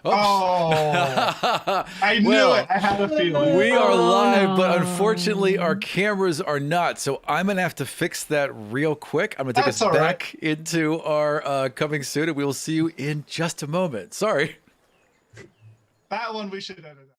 Oops. Oh, I knew it. I had a feeling. We are live, no. but unfortunately our cameras are not. So I'm going to have to fix that real quick. I'm going to take That's us all right. back into our coming soon, and we will see you in just a moment. Sorry. That one we should edit out.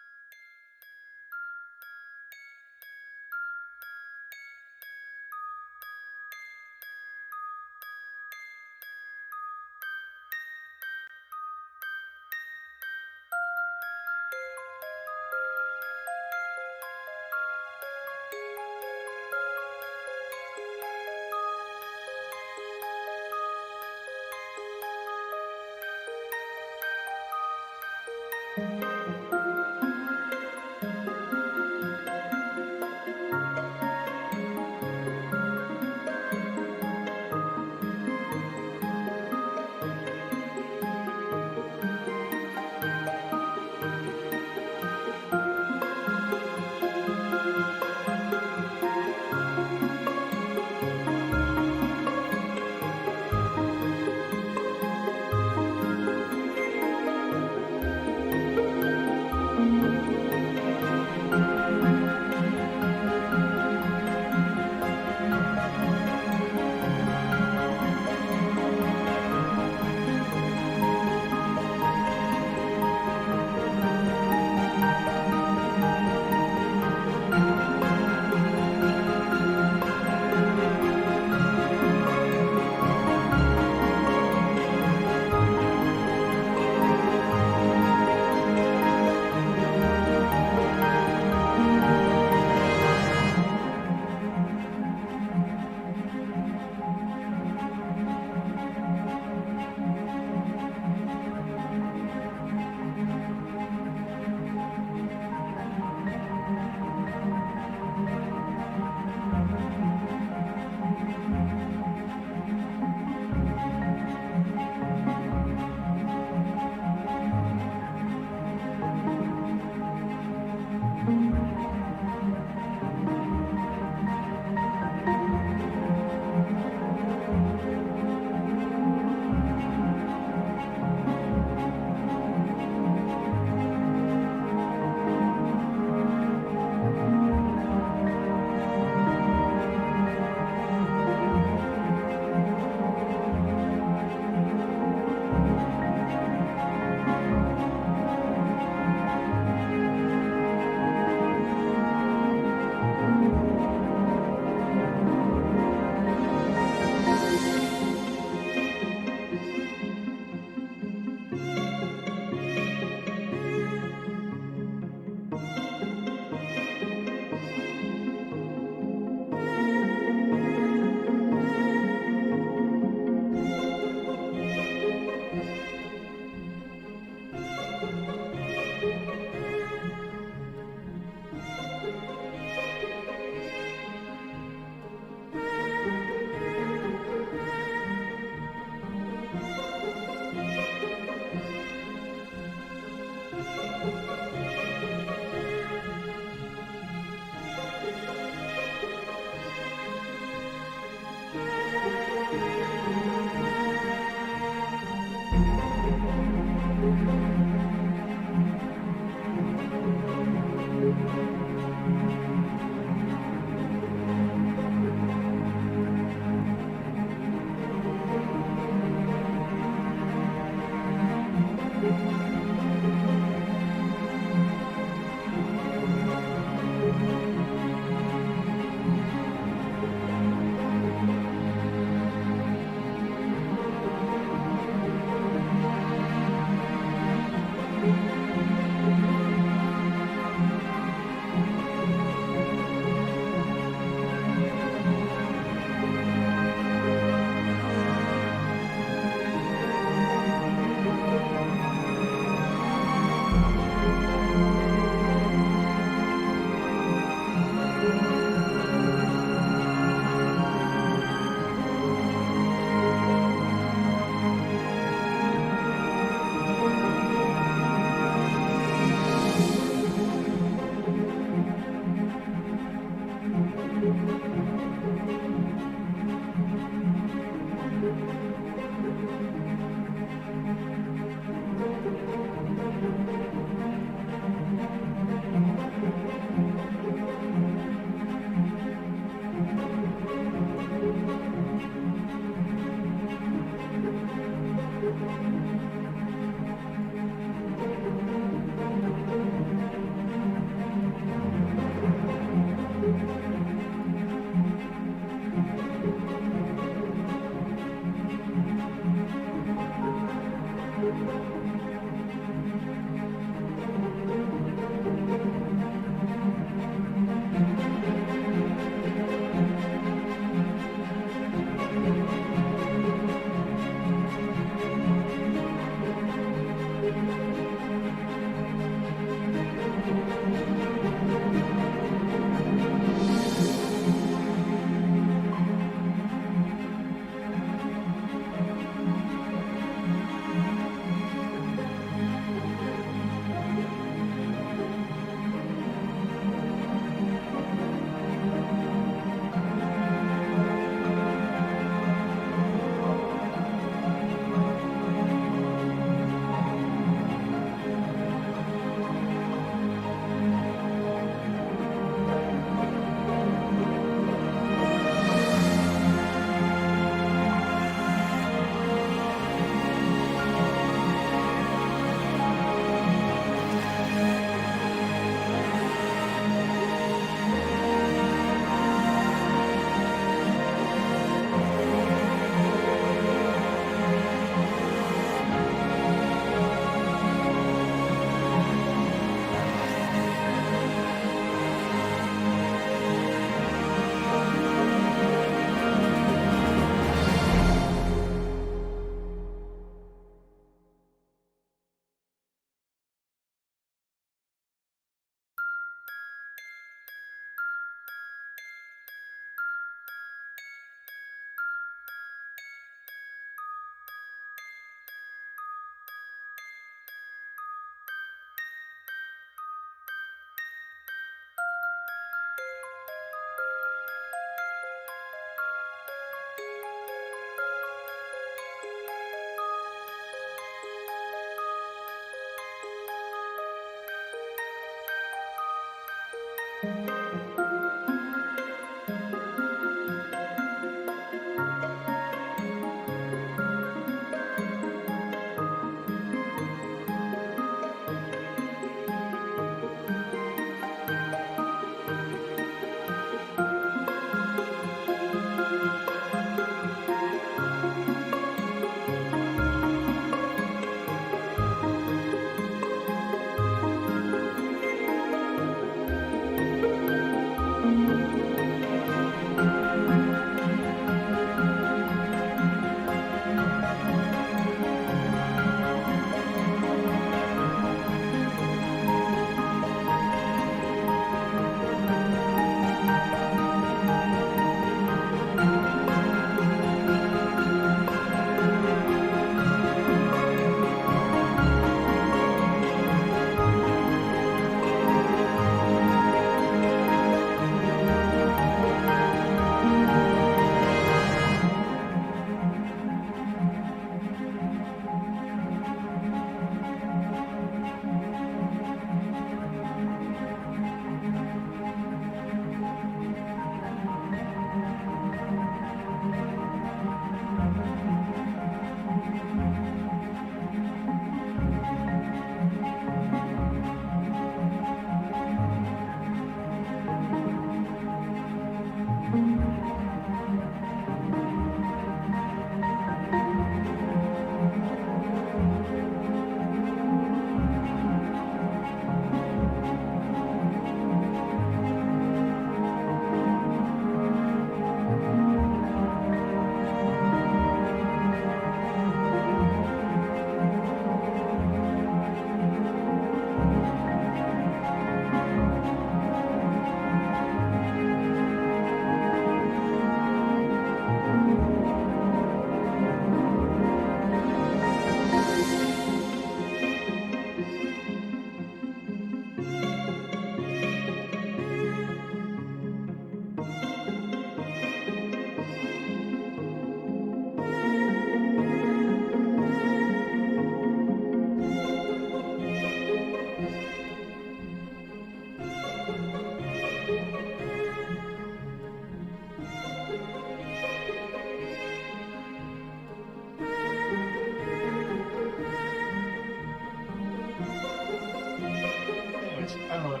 Anyways, I don't know.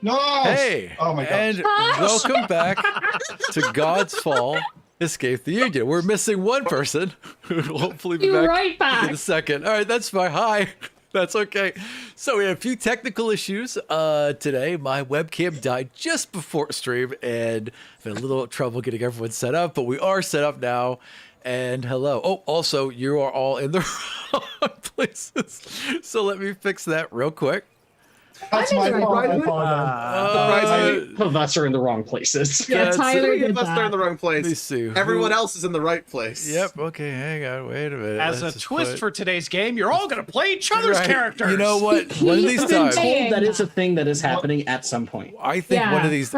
No! Hey, Oh my god. and welcome back to God's Fall Escape the Union. We're missing one person who will hopefully be Be back, right back. in a second. All right, that's fine. Hi. That's okay. So we had a few technical issues today. My webcam died just before stream, and I've had a little trouble getting everyone set up, but we are set up now. And hello. Oh, also, you are all in the wrong places. So let me fix that real quick. That's I'm my in the right fault. I place. apologize. Both of us are in the wrong places. Yeah, That's- Tyler Three did of us are in the that. wrong Let me place. see. Everyone else is in the right place. Yep. Okay. Hang on. Wait a minute. As a Let's just twist put- for today's game, you're all going to play each other's Right. characters. You know what? One of these He's been times, saying- That is a thing that is happening at some point. I think Yeah, one of these.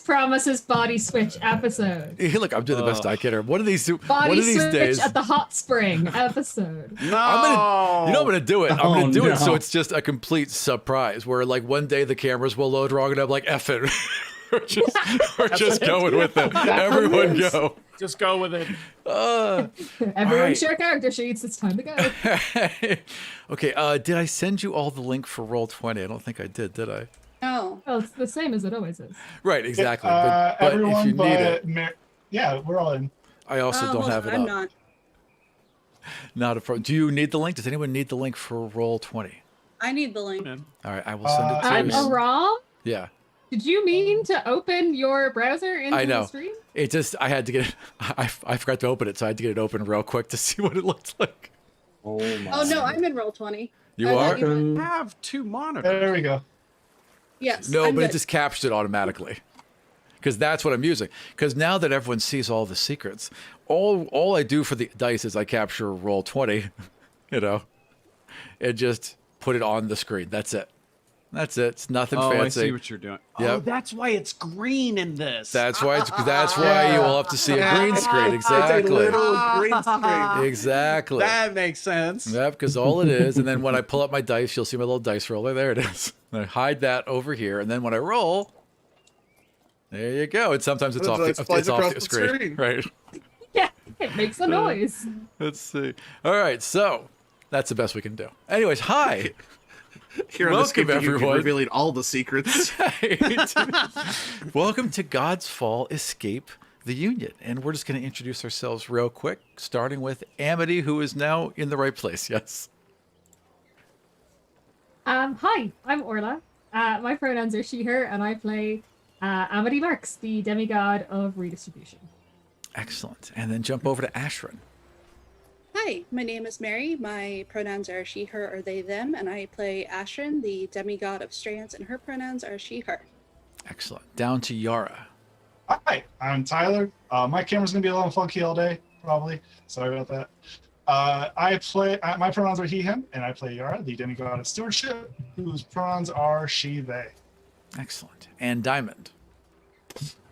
promises body switch episode. Hey, look, I'm doing the best I can. Here. One of these. Body one of these switch days. at the hot spring episode. No. I'm gonna Oh. do it. I'm Oh, gonna do it so no. it's just a complete surprise. Where like one day the cameras will load wrong and I'm like, F it. we're just going with it. Everyone go. Just go with it. Everyone right. share character sheets. It's time to go. Okay. Did I send you all the link for Roll20? I don't think I did I? No. Well, it's the same as it always is. Right. Exactly. But Everyone if you need it, yeah, we're all in. I also don't hold have on, it I'm up. not. Not a problem. Do you need the link? Does anyone need the link for Roll20? I need the link. All right. I will send it to I'm you. Aram? Yeah. Did you mean to open your browser into I know. the stream? It just, I had to get it, I forgot to open it, so I had to get it open real quick to see what it looked like. Oh my. Oh no, I'm in roll 20. You I are? thought you- I have two monitors. There we go. Yes. No, I'm but it good. just captures it automatically. Because that's what I'm using. Because now that everyone sees all the secrets, all I do for the dice is I capture Roll20, you know, and just put it on the screen. That's it. That's it. It's nothing Oh, I fancy. see what you're doing. Oh, Yep. that's why it's green in this. That's why you will have to see a green screen. It's a Exactly. little green screen. Exactly. That makes sense. Yep, because all it is, and then when I pull up my dice, you'll see my little dice roller. There it is. And I hide that over here, and then when I roll, there you go. And sometimes it's And off it the, flies off across the the screen. screen. Right. Yeah, it makes a noise. Let's see. All right, so that's the best we can do. Anyways, hi. Here on the Welcome, skip, you've everyone. revealing all the secrets. Welcome to God's Fall Escape the Union. And we're just going to introduce ourselves real quick, starting with Amity, who is now in the right place. Yes. Hi, I'm Orla. My pronouns are she, her, and I play Amity Marks, the demigod of redistribution. Excellent. And then jump over to Ashrin. Hi, my name is Mary. My pronouns are she, her, or they, them, and I play Ashrin, the demigod of strands, and her pronouns are she, her. Excellent. Down to Yara. Hi, I'm Tyler. My camera's gonna be a little funky all day, probably. Sorry about that. My pronouns are he, him, and I play Yara, the demigod of stewardship, whose pronouns are she, they. Excellent. And Diamond.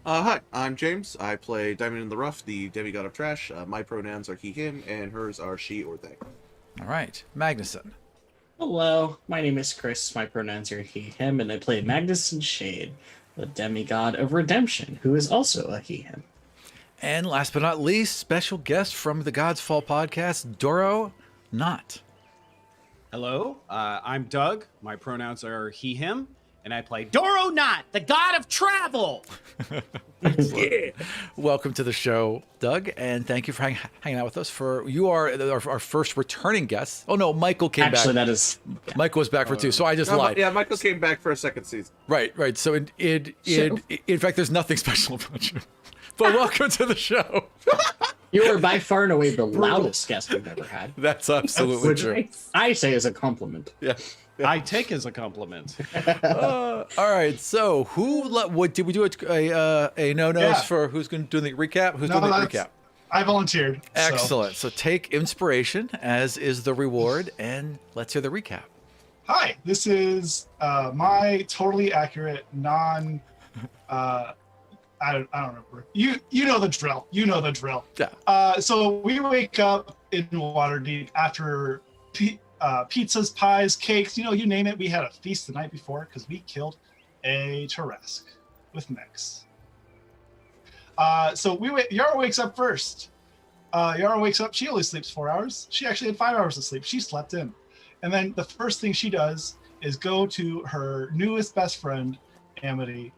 Hi, I'm James. I play Diamond in the Rough, the demigod of trash. My pronouns are he, him, and hers are she or they. All right. Magnuson. Hello, my name is Chris. My pronouns are he, him, and I play Magnuson Shade, the demigod of redemption, who is also a he, him. And last but not least, special guest from the God's Fall podcast, Doro Knott. Hello, I'm Doug. My pronouns are he, him, and I play Doro Knott, the god of travel. Welcome to the show, Doug, and thank you for hanging out with us. You are our first returning guest. Oh no, Michael came back. Actually, that is Michael was back for two, so I just lied. Yeah, Michael came back for a second season. Right. So in fact, there's nothing special about you. But welcome to the show. you are by far and away the loudest guest we've ever had. That's absolutely Which- true. Nice. I say as a compliment. Yeah. I take as a compliment. All right. So what did we do a no-nos Yeah. for who's going to do the recap? Who's No, doing the that's- recap? I volunteered. so- Excellent. So take inspiration as is the reward, and let's hear the recap. Hi, this is my totally accurate I don't remember. You know the drill. You know the drill. Yeah. So we wake up in Waterdeep after pizzas, pies, cakes, you name it. We had a feast the night before because we killed a Tarrasque with mechs. So Yara wakes up first. Yara wakes up. She only sleeps 4 hours. She actually had 5 hours of sleep. She slept in. And then the first thing she does is go to her newest best friend, Amity.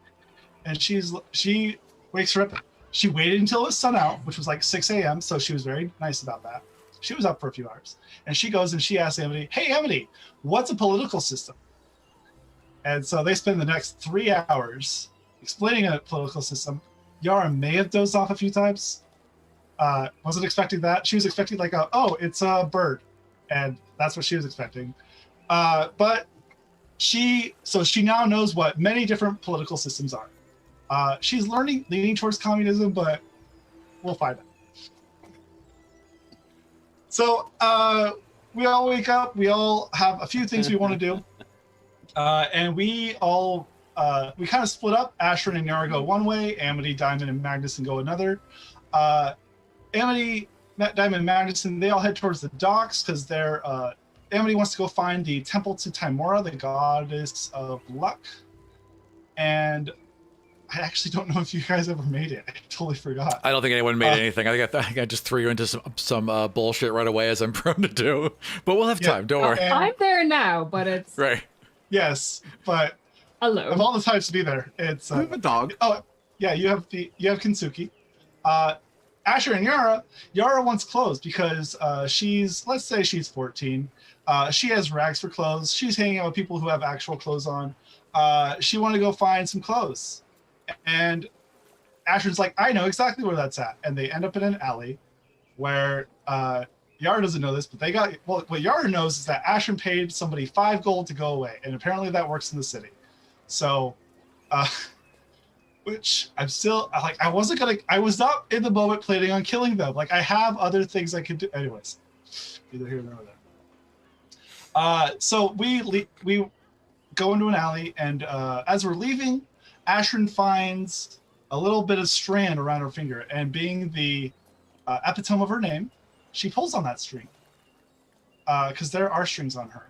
And she wakes her up. She waited until it was sun out, which was like 6 a.m. So she was very nice about that. She was up for a few hours. And she goes and she asks Amity, "Hey, Amity, what's a political system?" And so they spend the next 3 hours explaining a political system. Yara may have dozed off a few times. Wasn't expecting that. She was expecting it's a bird. And that's what she was expecting. But she now knows what many different political systems are. She's leaning towards communism, but we'll find out. So we all wake up. We all have a few things we want to do, and we kind of split up. Ashrin and Yara go one way. Amity, Diamond, and Magnuson go another. Amity, Diamond, and Magnuson, they all head towards the docks because Amity wants to go find the temple to Timora, the goddess of luck, and I actually don't know if you guys ever made it. I totally forgot. I don't think anyone made anything. I think I just threw you into some bullshit right away, as I'm prone to do. But we'll have time. Don't worry. And- I'm there now, but it's Right. Yes, but of alone. all the times to be there, it's I have a dog. oh yeah, you have Kinsuki. Asher and Yara wants clothes because let's say she's 14. She has rags for clothes. She's hanging out with people who have actual clothes on. She wanted to go find some clothes. And Asher's like, I know exactly where that's at. And they end up in an alley where Yara doesn't know this, but what Yara knows is that Asher paid somebody 5 gold to go away. And apparently that works in the city. So, which I'm still I was not in the moment planning on killing them. I have other things I could do. Anyways, either here or there. So we go into an alley, and as we're leaving, Ashrin finds a little bit of strand around her finger, and being the epitome of her name, she pulls on that string because there are strings on her.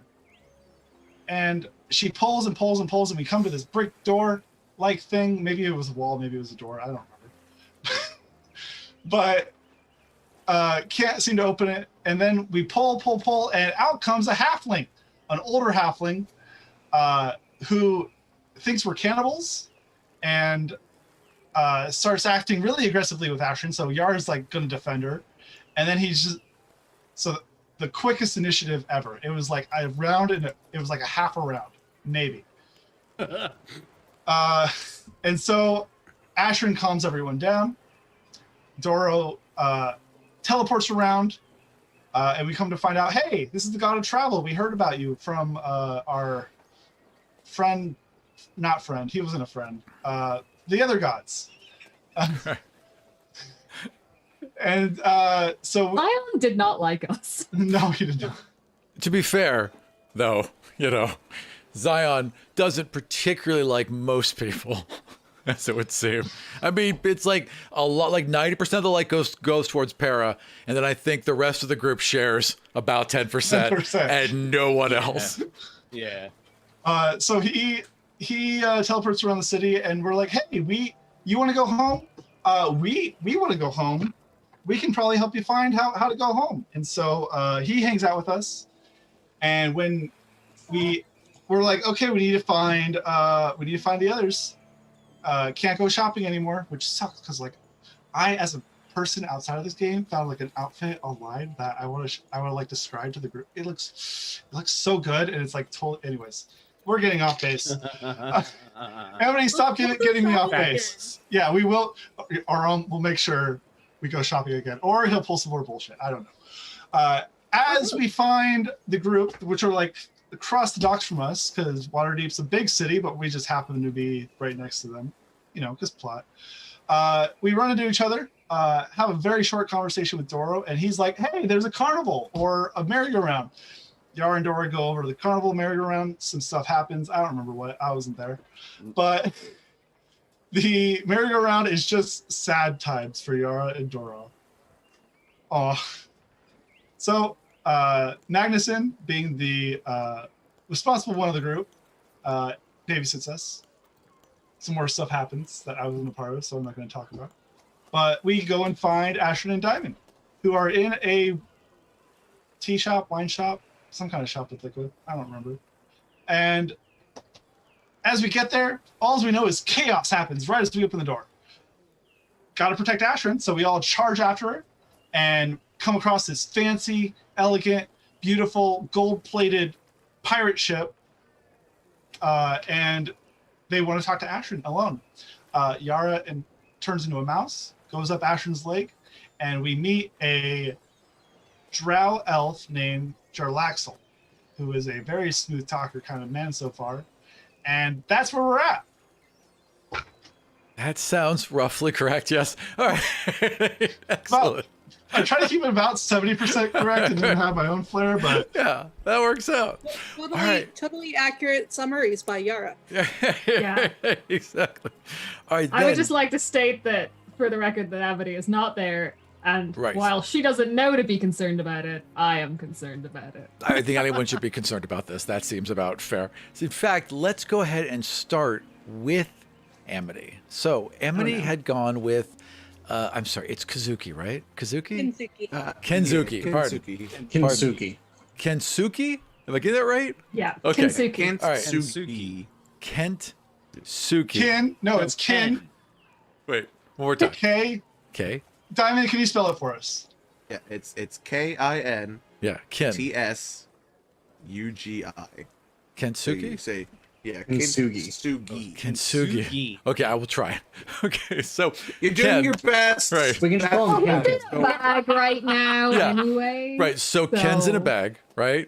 And she pulls and pulls and pulls, and we come to this brick door-like thing. Maybe it was a wall, maybe it was a door. I don't remember. But can't seem to open it. And then we pull, and out comes a halfling, an older halfling, who thinks we're cannibals, and starts acting really aggressively with Ashrin. So Yar's like gonna defend her, and then he's just the quickest initiative ever. It was like a round, and it was like a half a round, maybe. And so Ashrin calms everyone down. Doro teleports around, and we come to find out, hey, this is the god of travel. We heard about you from our friend, not friend. He wasn't a friend. The other gods. And so Lion did not like us. no, he did not. To be fair, though, Zion doesn't particularly like most people, as it would seem. I mean, it's like a lot, like 90% of the like goes towards Para, and then I think the rest of the group shares about 10%, and no one else. Yeah. So he teleports around the city, and we're like, hey, you want to go home? We want to go home. We can probably help you find how to go home. And so he hangs out with us, and when we're like, okay, we need to find the others. Can't go shopping anymore, which sucks because like I, as a person outside of this game, found like an outfit online that I would like describe to the group. It looks so good, and it's like anyways, we're getting off base. Everybody stop getting me off base. Yeah, we will. We'll make sure we go shopping again, or he'll pull some more bullshit. I don't know. As we find the group, which are like across the docks from us, because Waterdeep's a big city, but we just happen to be right next to them, because plot. We run into each other, have a very short conversation with Doro, and he's like, hey, there's a carnival or a merry-go-round. Yar and Doro go over to the carnival merry-go-round. Some stuff happens. I don't remember what. I wasn't there. But the merry-go-round is just sad times for Yara and Doro. Oh. So Magnuson, being the responsible one of the group, babysits us. Some more stuff happens that I wasn't a part of, so I'm not going to talk about. But we go and find Ashton and Diamond, who are in a tea shop, wine shop, some kind of shop with liquid. I don't remember. And as we get there, all we know is chaos happens right as we open the door. Got to protect Ashton, so we all charge after her and come across this fancy, elegant, beautiful, gold-plated pirate ship, and they want to talk to Ashton alone. Yara turns into a mouse, goes up Ashton's leg, and we meet a drow elf named Jarlaxle, who is a very smooth talker kind of man so far, and that's where we're at. That sounds roughly correct, yes. All right. Excellent. I try to keep it about 70% correct and then have my own flair, but yeah, that works out. Totally accurate summaries by Yara. Yeah. Exactly. All right. I would just like to state that, for the record, that Amity is not there, and while she doesn't know to be concerned about it, I am concerned about it. I think anyone should be concerned about this. That seems about fair. So in fact, let's go ahead and start with Amity. So Amity had gone with I'm sorry, it's Kazuki, right? Kazuki? Kensuke. Pardon. Kensuke. Kensuke? Am I getting that right? Yeah. Okay. Kensuke. All right. Kensuke. Kentsuke. No, it's Ken. Wait, one more time. K. K. Diamond, can you spell it for us? Yeah, it's Kintsugui. Yeah, Ken. So you Kensuke? say, yeah, Kintsugi. Kintsugi. Okay, I will try. Okay, so You're doing your best. Right. We can call him Ken. In a bag right now, Yeah. anyway. Right, so Ken's in a bag, right?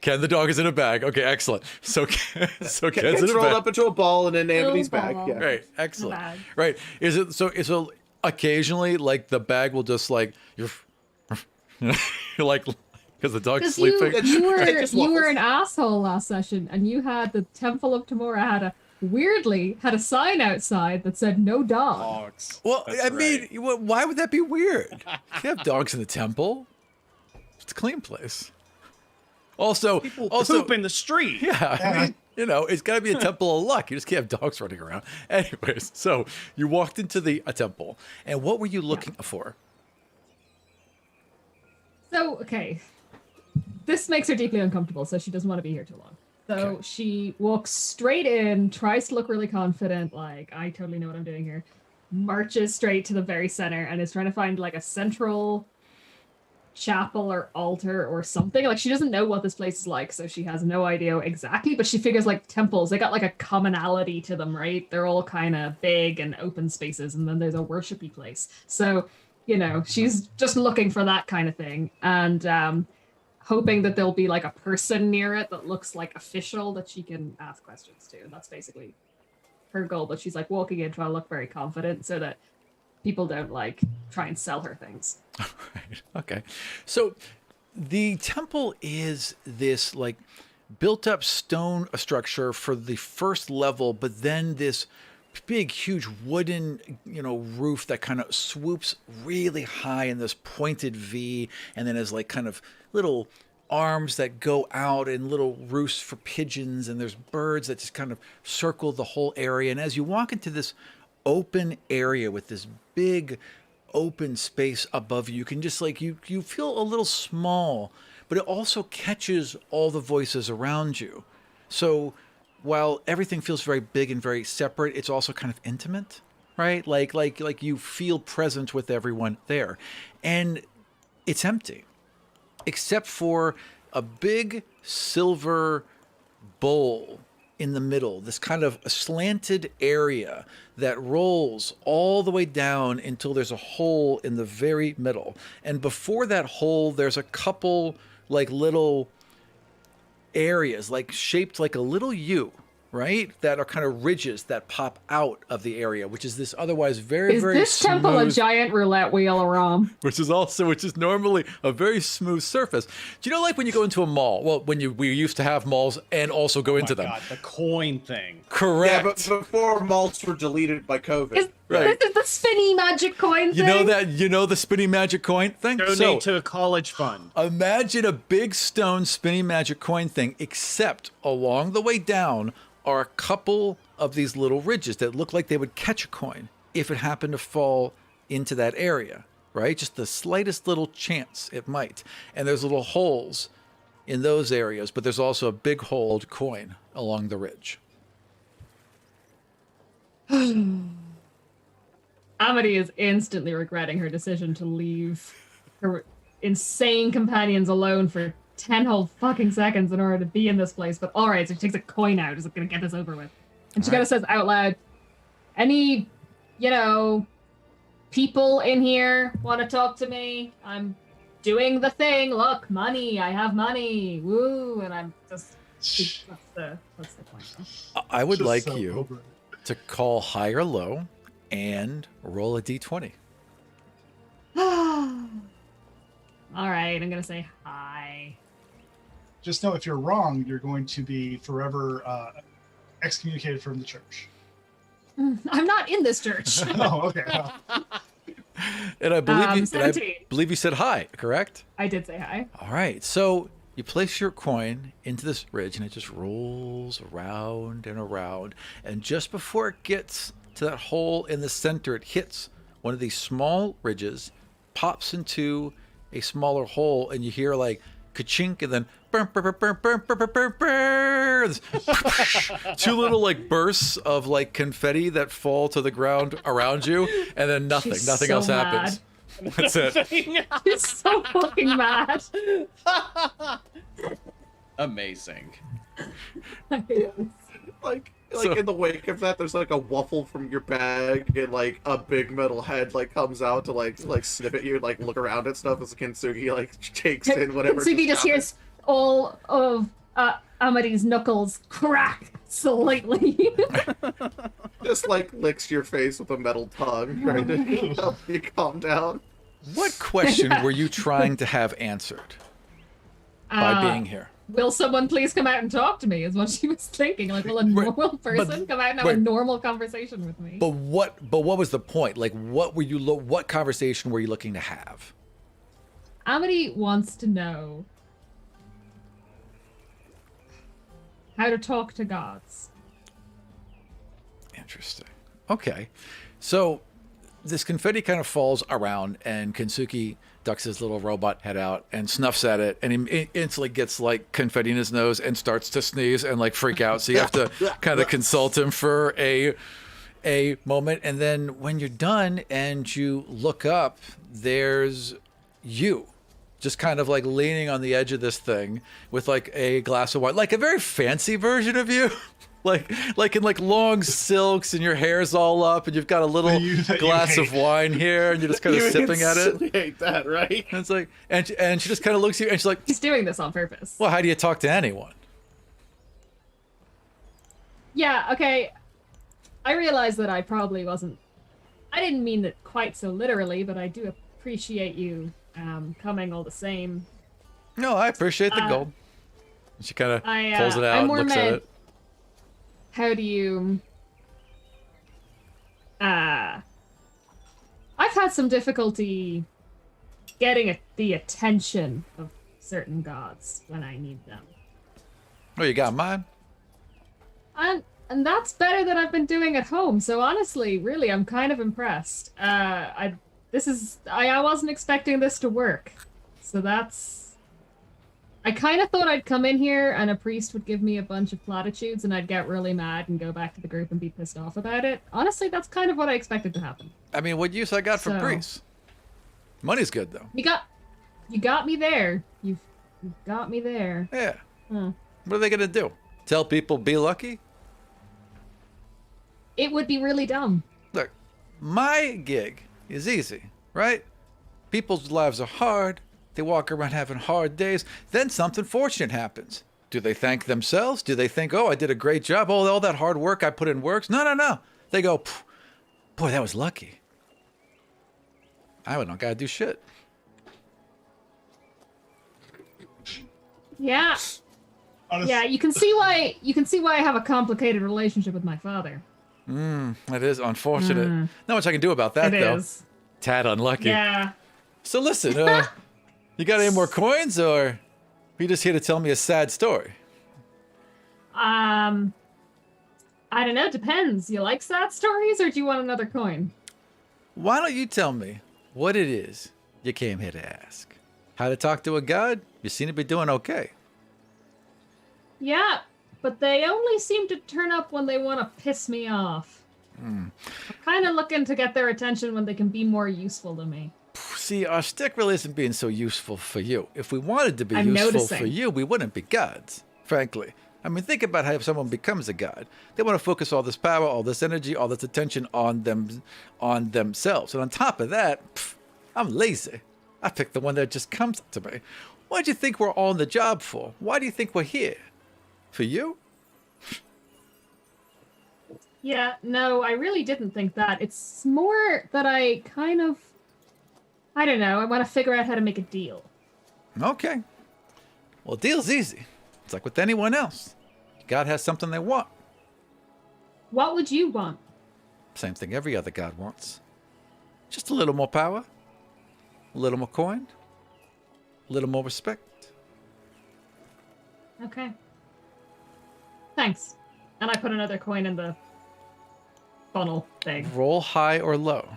Ken the dog is in a bag. Okay, excellent. So Ken's in It's a rolled bag. up into a ball and in Amity's bag. ball. Yeah. Right, excellent. Bag. Right, is it so? Occasionally, like the bag will just like you're like Because the dog's Because sleeping. you were an asshole last session, and you had the Temple of Tamora had a sign outside that said no dog. Dogs. Well, That's I right. mean, why would that be weird? You have dogs in the temple. It's a clean place. Also, People also, poop in the street. yeah, I mean, you know, it's got to be a temple of luck. You just can't have dogs running around. Anyways, so you walked into a temple, and what were you looking for? So, okay. This makes her deeply uncomfortable, so she doesn't want to be here too long. So Okay. she walks straight in, tries to look really confident, like, I totally know what I'm doing here, marches straight to the very center, and is trying to find, like, a central chapel or altar or something. Like, she doesn't know what this place is like, so she has no idea exactly, but she figures, like, temples, they got, like, a commonality to them, right? They're all kind of big and open spaces, and then there's a worshipy place. So, you know, she's just looking for that kind of thing, and hoping that there'll be like a person near it that looks like official that she can ask questions to. And that's basically her goal. But she's like walking in trying to look very confident so that people don't like try and sell her things. Right. Okay. So the temple is this like built up stone structure for the first level, but then this big, huge wooden, roof that kind of swoops really high in this pointed V, and then has like kind of little arms that go out and little roosts for pigeons, and there's birds that just kind of circle the whole area. And as you walk into this open area with this big open space above you, you can just like you feel a little small, but it also catches all the voices around you. So while everything feels very big and very separate, it's also kind of intimate, right? Like you feel present with everyone there. And it's empty, except for a big silver bowl in the middle, this kind of slanted area that rolls all the way down until there's a hole in the very middle. And before that hole, there's a couple like little areas, like shaped like a little U, right? That are kind of ridges that pop out of the area, which is this otherwise very, Is very this temple a smooth, giant roulette wheel, Aram? which is normally a very smooth surface. Do you know, like when you go into a mall? Well, we used to have malls and also go into Oh my them. God, the coin thing. Correct. Yeah, but before malls were deleted by COVID. Right. This is the spinny magic coin thing? You know the spinny magic coin thing? Donate to a college fund. Imagine a big stone spinning magic coin thing, except along the way down are a couple of these little ridges that look like they would catch a coin if it happened to fall into that area, right? Just the slightest little chance it might. And there's little holes in those areas, but there's also a big holed coin along the ridge. Amity is instantly regretting her decision to leave her insane companions alone for 10 whole fucking seconds in order to be in this place. But all right, so she takes a coin out. Is gonna get this over with. And she kind of says out loud, any, people in here want to talk to me? I'm doing the thing. Look, money. I have money. Woo. And I'm just, that's the point. I would Just like so you over it. to call high or low and roll a d20. All right, I'm gonna say hi. Just know if you're wrong, you're going to be forever excommunicated from the church. I'm not in this church. Oh, okay. Well, And I believe 17. you said hi, correct? I did say hi. All right. So you place your coin into this ridge and it just rolls around and around. And just before it gets to that hole in the center, it hits one of these small ridges, pops into a smaller hole, and you hear like ka-chink, and then two little like bursts of like confetti that fall to the ground around you, and then nothing She's else so happens. That's it. She's so fucking mad. Amazing. Like So- in the wake of that, there's like a waffle from your bag, and like a big metal head like comes out to like sniff at you, like look around at stuff as Kintsugi like takes in whatever. Sugi just hears all of Amity's knuckles crack slightly. just like licks your face with a metal tongue, trying to help you calm down. What question were you trying to have answered? by being here. Will someone please come out and talk to me? Is what she was thinking. Like, will a normal person come out and have a normal conversation with me? But what was the point? Like, what conversation were you looking to have? Amity wants to know how to talk to gods. Interesting. Okay. So this confetti kind of falls around, and Kensuke ducks his little robot head out and snuffs at it, and he instantly gets like confetti in his nose and starts to sneeze and like freak out. So you have to kind of consult him for a moment, and then when you're done and you look up, there's you just kind of like leaning on the edge of this thing with like a glass of wine, like a very fancy version of you. Like in like long silks, and your hair's all up, and you've got a little glass of wine here, and you're just kind of sipping at it. You hate that, right? And it's like, and she just kind of looks at you, and she's like, He's doing this on purpose. "Well, how do you talk to anyone?" Yeah, okay. I realize that I probably wasn't... I didn't mean it quite so literally, but I do appreciate you coming all the same. No, I appreciate the gold. And she kind of pulls it out, I'm and more looks at it. How do you... I've had some difficulty getting the attention of certain gods when I need them. Oh, you got mine? And that's better than I've been doing at home. So honestly, really, I'm kind of impressed. I wasn't expecting this to work. So that's... I kind of thought I'd come in here and a priest would give me a bunch of platitudes and I'd get really mad and go back to the group and be pissed off about it. Honestly, that's kind of what I expected to happen. I mean, what use I got for priests? Money's good though. You got me there. You've got me there. Yeah. Huh. What are they gonna do? Tell people be lucky? It would be really dumb. Look, my gig is easy, right? People's lives are hard. They walk around having hard days. Then something fortunate happens. Do they thank themselves? Do they think, oh, I did a great job. Oh, all that hard work I put in works? No. They go, boy, that was lucky. I don't gotta do shit. Yeah. Yeah, you can see why I have a complicated relationship with my father. That is unfortunate. Not much I can do about that, though. It is. Tad unlucky. Yeah. So listen, you got any more coins, or are you just here to tell me a sad story? I don't know. Depends. You like sad stories, or do you want another coin? Why don't you tell me what it is you came here to ask? How to talk to a god? You seem to be doing okay. Yeah, but they only seem to turn up when they want to piss me off. I'm kind of looking to get their attention when they can be more useful to me. See, our stick really isn't being so useful for you. If we wanted to be I'm useful noticing. for you, we wouldn't be gods, frankly. I mean, think about how if someone becomes a god, they want to focus all this power, all this energy, all this attention on themselves. And on top of that, I'm lazy. I pick the one that just comes to me. What do you think we're all on the job for? Why do you think we're here? For you? Yeah, no, I really didn't think that. It's more that I don't know, I want to figure out how to make a deal. Okay. Well, deal's easy. It's like with anyone else. God has something they want. What would you want? Same thing every other god wants. Just a little more power, a little more coin, a little more respect. Okay. Thanks. And I put another coin in the funnel thing. Roll high or low.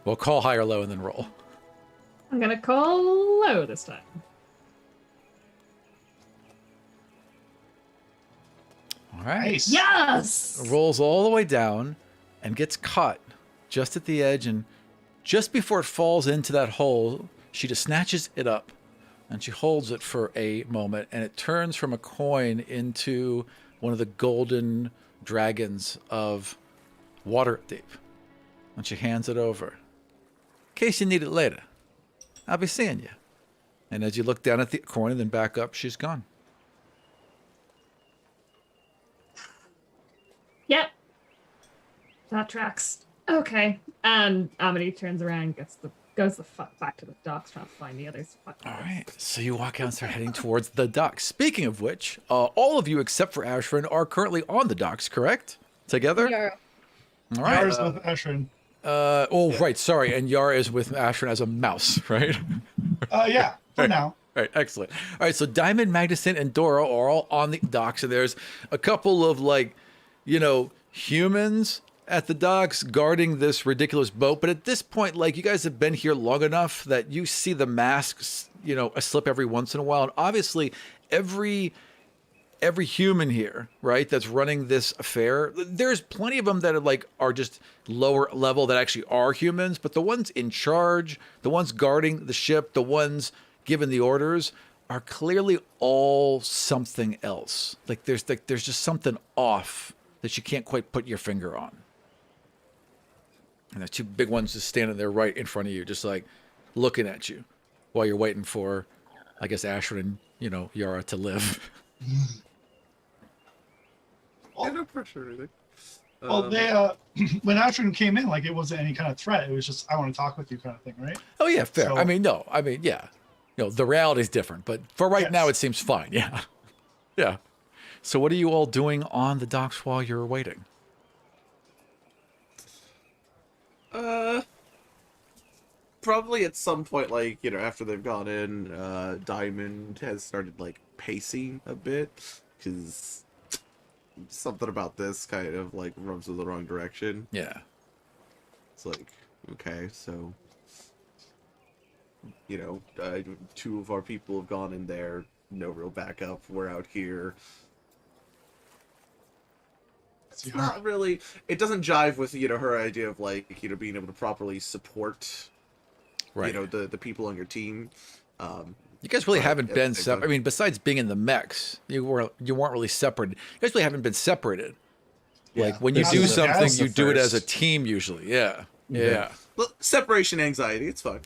Well, call high or low and then roll. I'm gonna call low this time. All right. Nice. Yes! Rolls all the way down and gets caught just at the edge, and just before it falls into that hole, she just snatches it up and she holds it for a moment, and it turns from a coin into one of the golden dragons of Waterdeep. And she hands it over. In case you need it later, I'll be seeing you. And as you look down at the coin and then back up, she's gone. Yep. That tracks. Okay. And Amity turns around and gets the goes the fuck back to the docks trying to find the others. All right, so you walk out and start heading towards the docks. Speaking of which, all of you except for Ashrin are currently on the docks, correct? Together? Yara. All right. Yara's with Ashrin. Right, sorry, and Yara is with Ashrin as a mouse, right? Yeah, for now. All right, excellent. All right, so Diamond, Magnuson, and Dora are all on the docks, and there's a couple of, like, you know, humans at the docks guarding this ridiculous boat. But at this point, like, you guys have been here long enough that you see the masks, you know, slip every once in a while. And obviously, every human here, right, that's running this affair, there's plenty of them that are just lower level that actually are humans. But the ones in charge, the ones guarding the ship, the ones giving the orders are clearly all something else. There's just something off that you can't quite put your finger on. And the two big ones just standing there right in front of you, just like looking at you while you're waiting for, I guess, Asher and, you know, Yara to live. Yeah, no pressure or anything. Well, they when Ashrin came in, like, it wasn't any kind of threat. It was just, I want to talk with you kind of thing, right? Oh, yeah, fair. So- Yeah. No, the reality is different, but for right Yes. now, it seems fine. Yeah. Yeah. So what are you all doing on the docks while you're waiting? Probably at some point, like, you know, after they've gone in, Diamond has started, like, pacing a bit, because something about this kind of, like, rubs in the wrong direction. Yeah. It's like, okay, so, you know, two of our people have gone in there, no real backup, we're out here. It's not really, it doesn't jive with, you know, her idea of, like, you know, being able to properly support, Right. you know, the people on your team. You guys really Right, haven't yeah, been exactly. separated. I mean, besides being in the mechs, you weren't really separated. You guys really haven't been separated. Like, when you This do is- something, that's you the do it as a first. team usually. Yeah. Yeah. Well, separation anxiety, it's fine.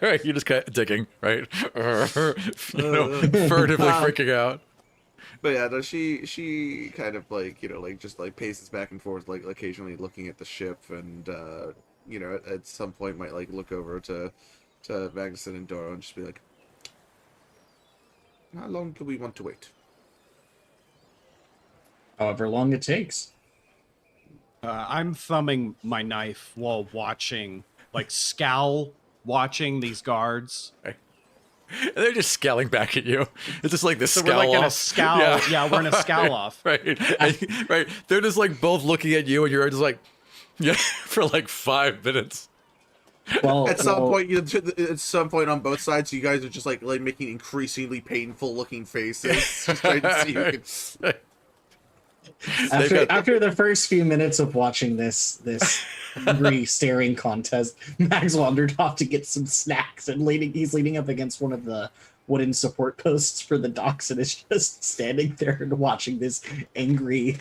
Right. You're just kind of digging, right? You know, furtively freaking out. But yeah, no, she kind of, like, you know, like, just, like, paces back and forth, like, occasionally looking at the ship, and you know, at some point might, like, look over to Magnuson and Dora and just be like, how long do we want to wait? However long it takes. I'm thumbing my knife while watching, like, watching these guards. And they're just scowling back at you. It's just like this So scowl we're like in a off. scowl. Yeah, we're in a scowl off. Right. Right. They're just like both looking at you, and you're just like, yeah, for like 5 minutes. Well, At some well, point, at some point on both sides, you guys are just like making increasingly painful looking faces, just trying to see who can. after the first few minutes of watching this hungry staring contest, Max wandered off to get some snacks, and he's leaning up against one of the wooden support posts for the docks, and is just standing there and watching this angry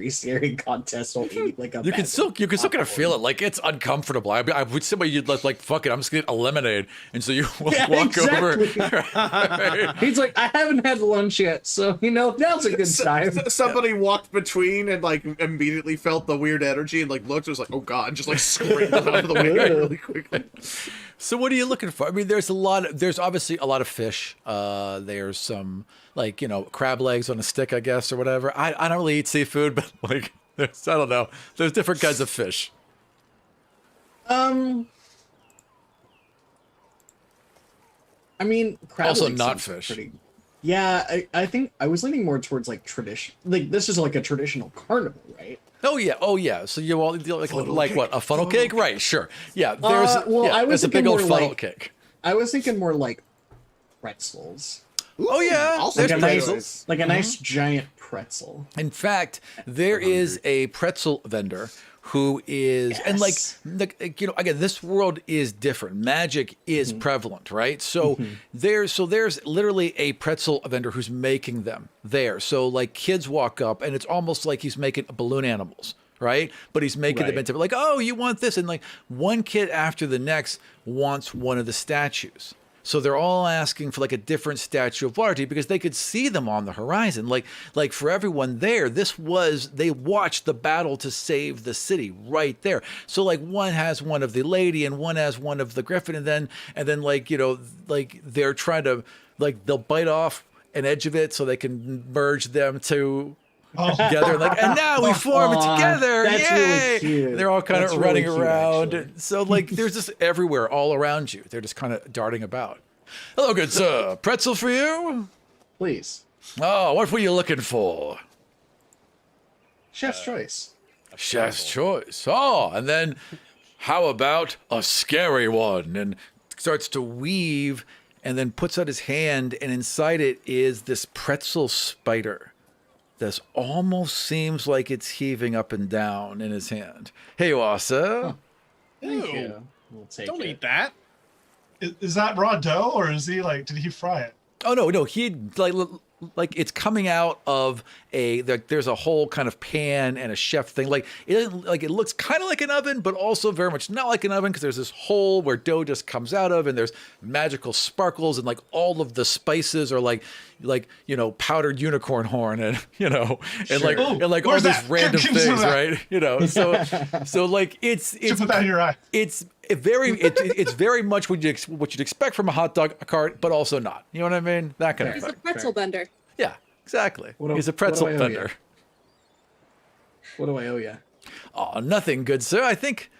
staring contest while eating like a You can bag still of kind of popcorn. feel it. Like, it's uncomfortable. I would say you'd like, fuck it, I'm just gonna get a lemonade, and so you Yeah, walk exactly. over. He's like, I haven't had lunch yet, so you know now's a good time. Somebody walked between and like immediately felt the weird energy and like looked. It was like, oh god, and just like scrambled out of the way really quickly. So what are you looking for? I mean, there's obviously a lot of fish. There's some, like, you know, crab legs on a stick, I guess, or whatever. I don't really eat seafood, but like, I don't know. There's different kinds of fish. I mean, crab Also legs not seems fish. pretty- Yeah, I think I was leaning more towards like tradition. Like this is like a traditional carnival, right? Oh yeah. So you all like what, a funnel cake? Right, sure. Yeah, Well, I was there's a big thinking old more funnel like- cake. I was thinking more like pretzels, Oh yeah, Also there's like a nice, pretzels. like a nice giant pretzel. In fact, there is a pretzel vendor who is, and like, you know, again, this world is different. Magic is prevalent, right? So there's literally a pretzel vendor who's making them there. So like, kids walk up, and it's almost like he's making balloon animals, right? But he's making them Right. into, like, oh, you want this, and like one kid after the next wants one of the statues. So they're all asking for like a different statue of Waterdeep because they could see them on the horizon. Like for everyone there, they watched the battle to save the city right there. So like one has one of the lady and one has one of the griffin, and then like, you know, like they're trying to, like, they'll bite off an edge of it so they can merge them together, and now we form it together. That's Yay! really cute. They're all kind That's of really running cute, around. actually. So like there's just everywhere all around you. They're just kind of darting about. Hello, good sir. Pretzel for you? Please. Oh, what were you looking for? Chef's choice. Chef's choice. Oh, and then how about a scary one? And starts to weave and then puts out his hand, and inside it is this pretzel spider. This almost seems like it's heaving up and down in his hand. Here you are, sir. Thank Ew. you. We'll take Don't it. eat that. Is that raw dough, or is he like? Did he fry it? Oh no, he like it's coming out of there's a whole kind of pan and a chef thing. Like it looks kind of like an oven, but also very much not like an oven because there's this hole where dough just comes out of, and there's magical sparkles, and like all of the spices are like you know, powdered unicorn horn, and you know, and Sure. like all Where's these that? random Give me some of things, that. right? You know, so like it's Should put that in your eye. it's very much what you'd expect from a hot dog cart, but also not. You know what I mean? That kind of He's thing. a pretzel bender. Yeah, exactly. What do- He's a what pretzel do I owe vendor. What do I owe you? Oh, nothing, good sir. I think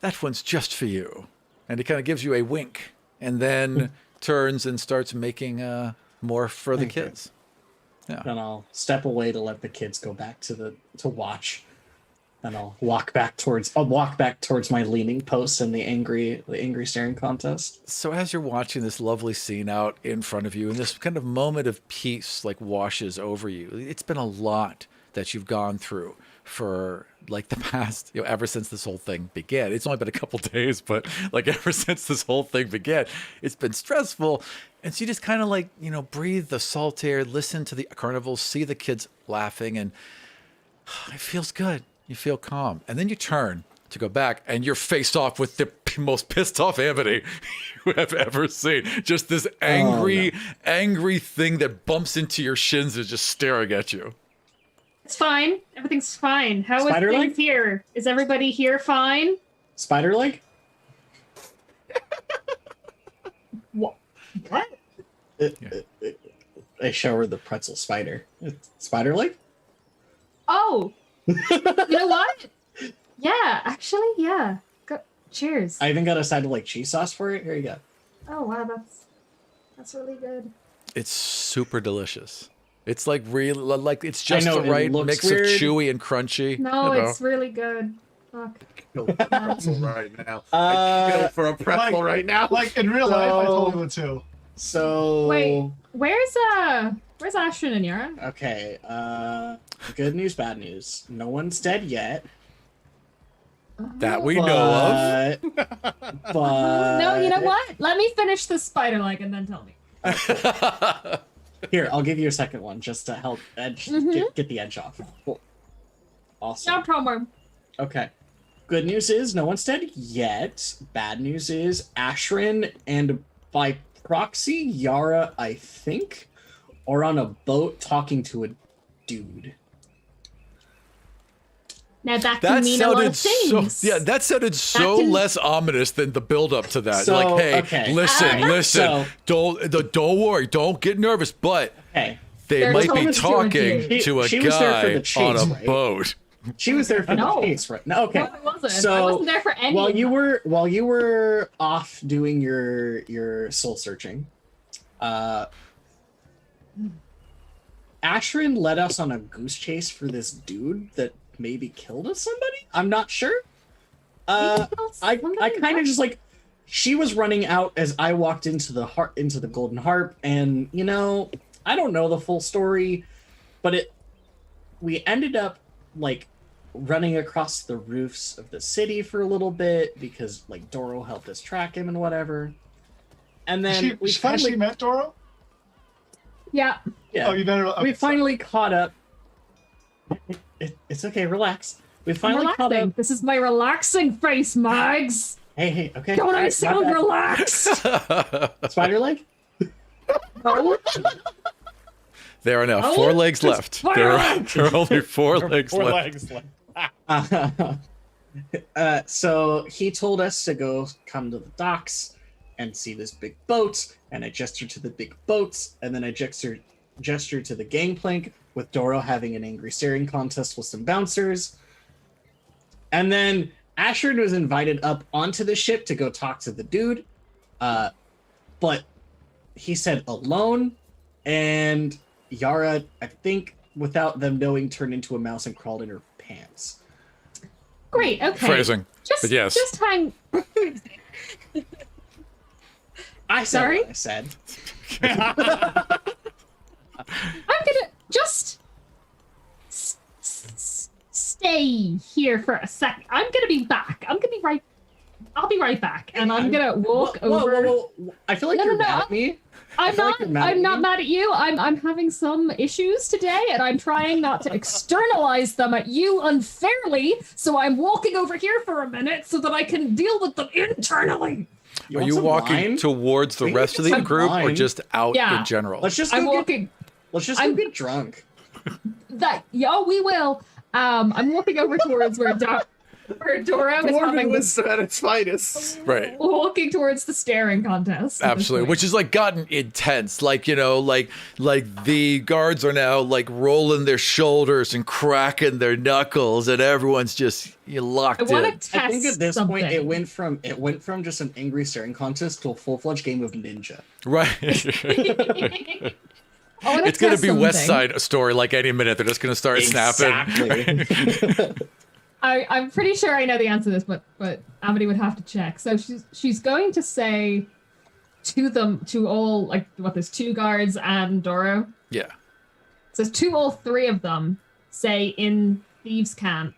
that one's just for you. And he kind of gives you a wink, and then turns and starts making more for the Thank you. kids. Then I'll step away to let the kids go back to watch. Then I'll walk back towards my leaning post in the angry staring contest. So as you're watching this lovely scene out in front of you, and this kind of moment of peace like washes over you, it's been a lot that you've gone through for like the past, you know, ever since this whole thing began. It's only been a couple days, but like ever since this whole thing began, it's been stressful. And so you just kind of like, you know, breathe the salt air, listen to the carnival, see the kids laughing, and it feels good. You feel calm. And then you turn to go back, and you're faced off with the most pissed off Amity you have ever seen. Just this angry thing that bumps into your shins is just staring at you. It's fine. Everything's fine. How is Spider things leg? here? Is everybody here fine? Spider leg? What? I show her the pretzel spider. Spider leg? Oh, you know what? Yeah, actually, yeah. Cheers. I even got a side of like cheese sauce for it. Here you go. Oh wow, that's really good. It's super delicious. It's like really like it's just know, the it right looks mix weird. of chewy and crunchy. No, you know. it's really good. Fuck. Pretzel right now. I'd kill for a pretzel Like- right now. Like in real life, I So- totally would too. So Wait, where's Ashton and Yara? Okay, good news, bad news. No one's dead yet. That we know But No, you know what? Let me finish the spider leg and then tell me. of. here, I'll give you a second one just to help get the edge off. Cool. Awesome. No problem. Okay. Good news is no one's dead yet. Bad news is Ashrin and by proxy Yara, I think, are on a boat talking to a dude. Now that can That mean a lot sounded of things. so. Yeah, that sounded so can- less ominous than the build up to that. So, Like, hey, okay. listen, So- don't worry, don't get nervous. But Hey, they There's might be always to a talking dude. to a She was there for guy the on chase, a right? boat. she was there for No. the chase, right? No, okay. No, I wasn't. I So, wasn't there for any. While of you that. were off doing your soul searching, Ashrin led us on a goose chase for this dude that maybe killed us somebody. I'm not sure. I kind of just like she was running out as I walked into the Golden Harp, and you know, I don't know the full story, but we ended up like running across the roofs of the city for a little bit because like Doro helped us track him and whatever. And then we Has finally she met Doro? Yeah. yeah, Oh, you better. we okay, finally caught up. It's okay, relax. We I'm finally caught relaxing. up. This is my relaxing face, Mags. Hey, okay. Don't I Alright, sound my relaxed? bad. Spider leg? No. There are now Oh, 4 legs it's left. fire! There are only 4 legs Four left. legs left. So he told us to go come to the docks and see this big boat, and I gestured to the big boats, and then I gestured to the gangplank with Doro having an angry staring contest with some bouncers. And then Ashford was invited up onto the ship to go talk to the dude, but he said alone, and Yara, I think, without them knowing, turned into a mouse and crawled in her pants. Great. Okay. Phrasing. Just, But yes. Just hang. I said Sorry? what I said. I'm gonna just stay here for a sec. I'm gonna be back. I'll be right back, and I'm gonna walk over. Whoa. I feel like No, you're no, mad at me. I'm feel not. like you're mad I'm at not me. mad at you. I'm having some issues today, and I'm trying not to externalize them at you unfairly. So I'm walking over here for a minute so that I can deal with them internally. Are want you some walking wine? towards the We can rest get of the some group, or wine. just out Yeah. Let's in general? just I'm go get, walking. go get drunk. We will. I'm walking over towards where Doro is Dwarven having this. wisdom at its finest. Right. Walking towards the staring contest. at this Absolutely, point. which is like gotten intense. Like, you know, like the guards are now like rolling their shoulders and cracking their knuckles, and everyone's just locked I want in. to test I think at this something. point it went from just an angry staring contest to a full-fledged game of Ninja. Right. I wanna It's gonna test be West something. Side Story like any minute. They're just gonna start snapping. Exactly. I'm pretty sure I know the answer to this, but Amity would have to check. So she's going to say to all, like, there's 2 guards and Doro. Yeah. So to all 3 of them, say in thieves' camp,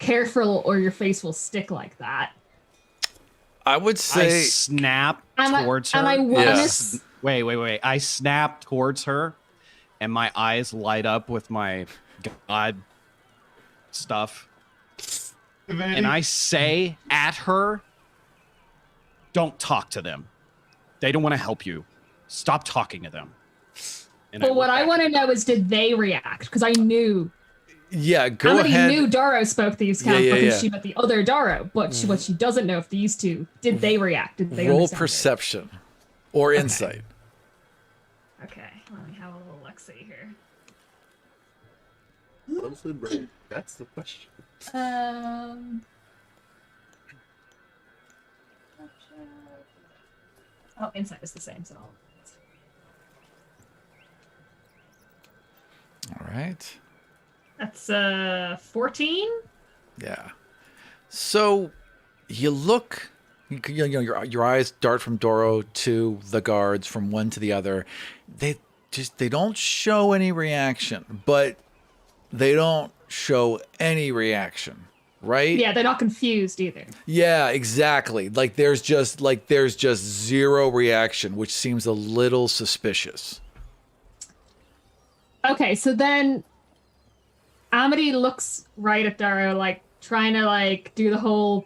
careful or your face will stick like that. I would I say snap And towards I, her. and I want Yeah. to. Wait. I snap towards her, and my eyes light up with my god stuff. And I say at her, don't talk to them. They don't want to help you. Stop talking to them. And But what look I back. want to know is, did they react? Because I knew yeah, go Amity ahead. knew Doro spoke thieves' camp Yeah, because yeah. she met the other Doro. But what she doesn't know if these 2 did they react? Did they Roll understand it? perception or insight. Okay, let me have a little look see here. Closely brain. That's the question. Oh, insight is the same, so. All right. That's 14. Yeah. So you look, you know, your eyes dart from Doro to the guards, from one to the other. They don't show any reaction, but they don't show any reaction, right? Yeah, they're not confused either. Yeah, exactly. Like there's just zero reaction, which seems a little suspicious. Okay, so then Amity looks right at Doro, like trying to like do the whole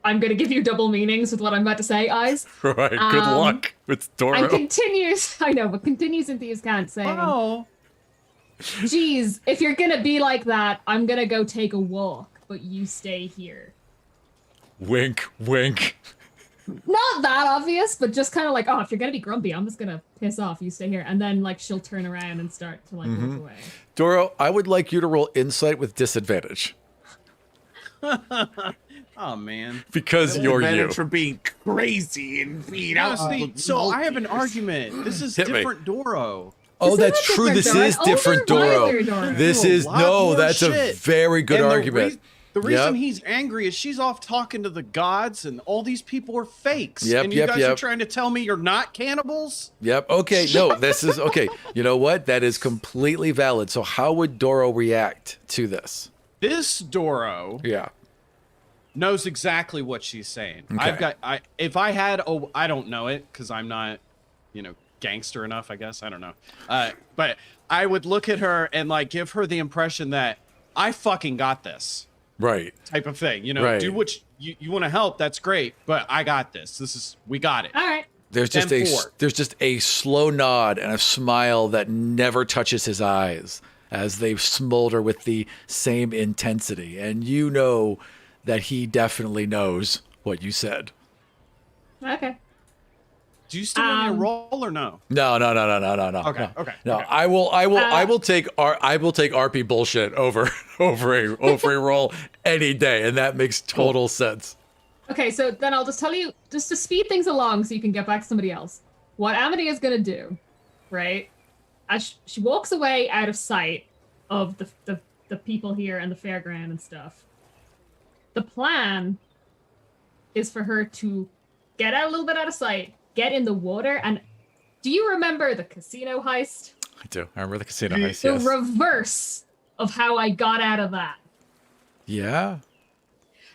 I'm gonna give you double meanings with what I'm about to say eyes. Right. Good luck with Doro. And continues I know, but continues in Thieves' Cant saying, Oh. geez, if you're gonna be like that, I'm gonna go take a walk, but you stay here. Wink, wink. Not that obvious, but just kind of like, oh, if you're gonna be grumpy, I'm just gonna piss off. You stay here, and then like she'll turn around and start to like walk away. Doro, I would like you to roll insight with disadvantage Oh man. because you're Advantage you. for being crazy and being out. Honestly, so I have an argument. This is Hit me. different Doro. Oh, This that's isn't true. different This Doro. is Older, different Doro. wiser Doro. This Do a is lot no. more That's a shit. very good And argument. The reason Yep. he's angry is she's off talking to the gods, and all these people are fakes. Yep, and you yep, guys yep. are trying to tell me you're not cannibals? Yep. Okay. No, this is okay. You know what? That is completely valid. So, how would Doro react to this? This Doro Yeah. knows exactly what she's saying. Okay. If I had, I don't know it because I'm not, gangster enough, I guess. I don't know. But I would look at her and like give her the impression that I fucking got this Right. type of thing. Right. Do what you want to help, that's great, but I got this. We got it. All right. There's just there's just a slow nod and a smile that never touches his eyes as they smolder with the same intensity, and you know that he definitely knows what you said. Okay. Do you still want me to roll or no? No. Okay. No, Okay. I will take RP bullshit over a roll any day, and that makes total sense. Okay, so then I'll just tell you, just to speed things along so you can get back to somebody else. What Amity is going to do, right, as she walks away out of sight of the people here and the fairground and stuff, the plan is for her to get out a little bit out of sight, get in the water, and do you remember the casino heist? I do. I remember the casino heist, The yes. reverse of how I got out of that. Yeah?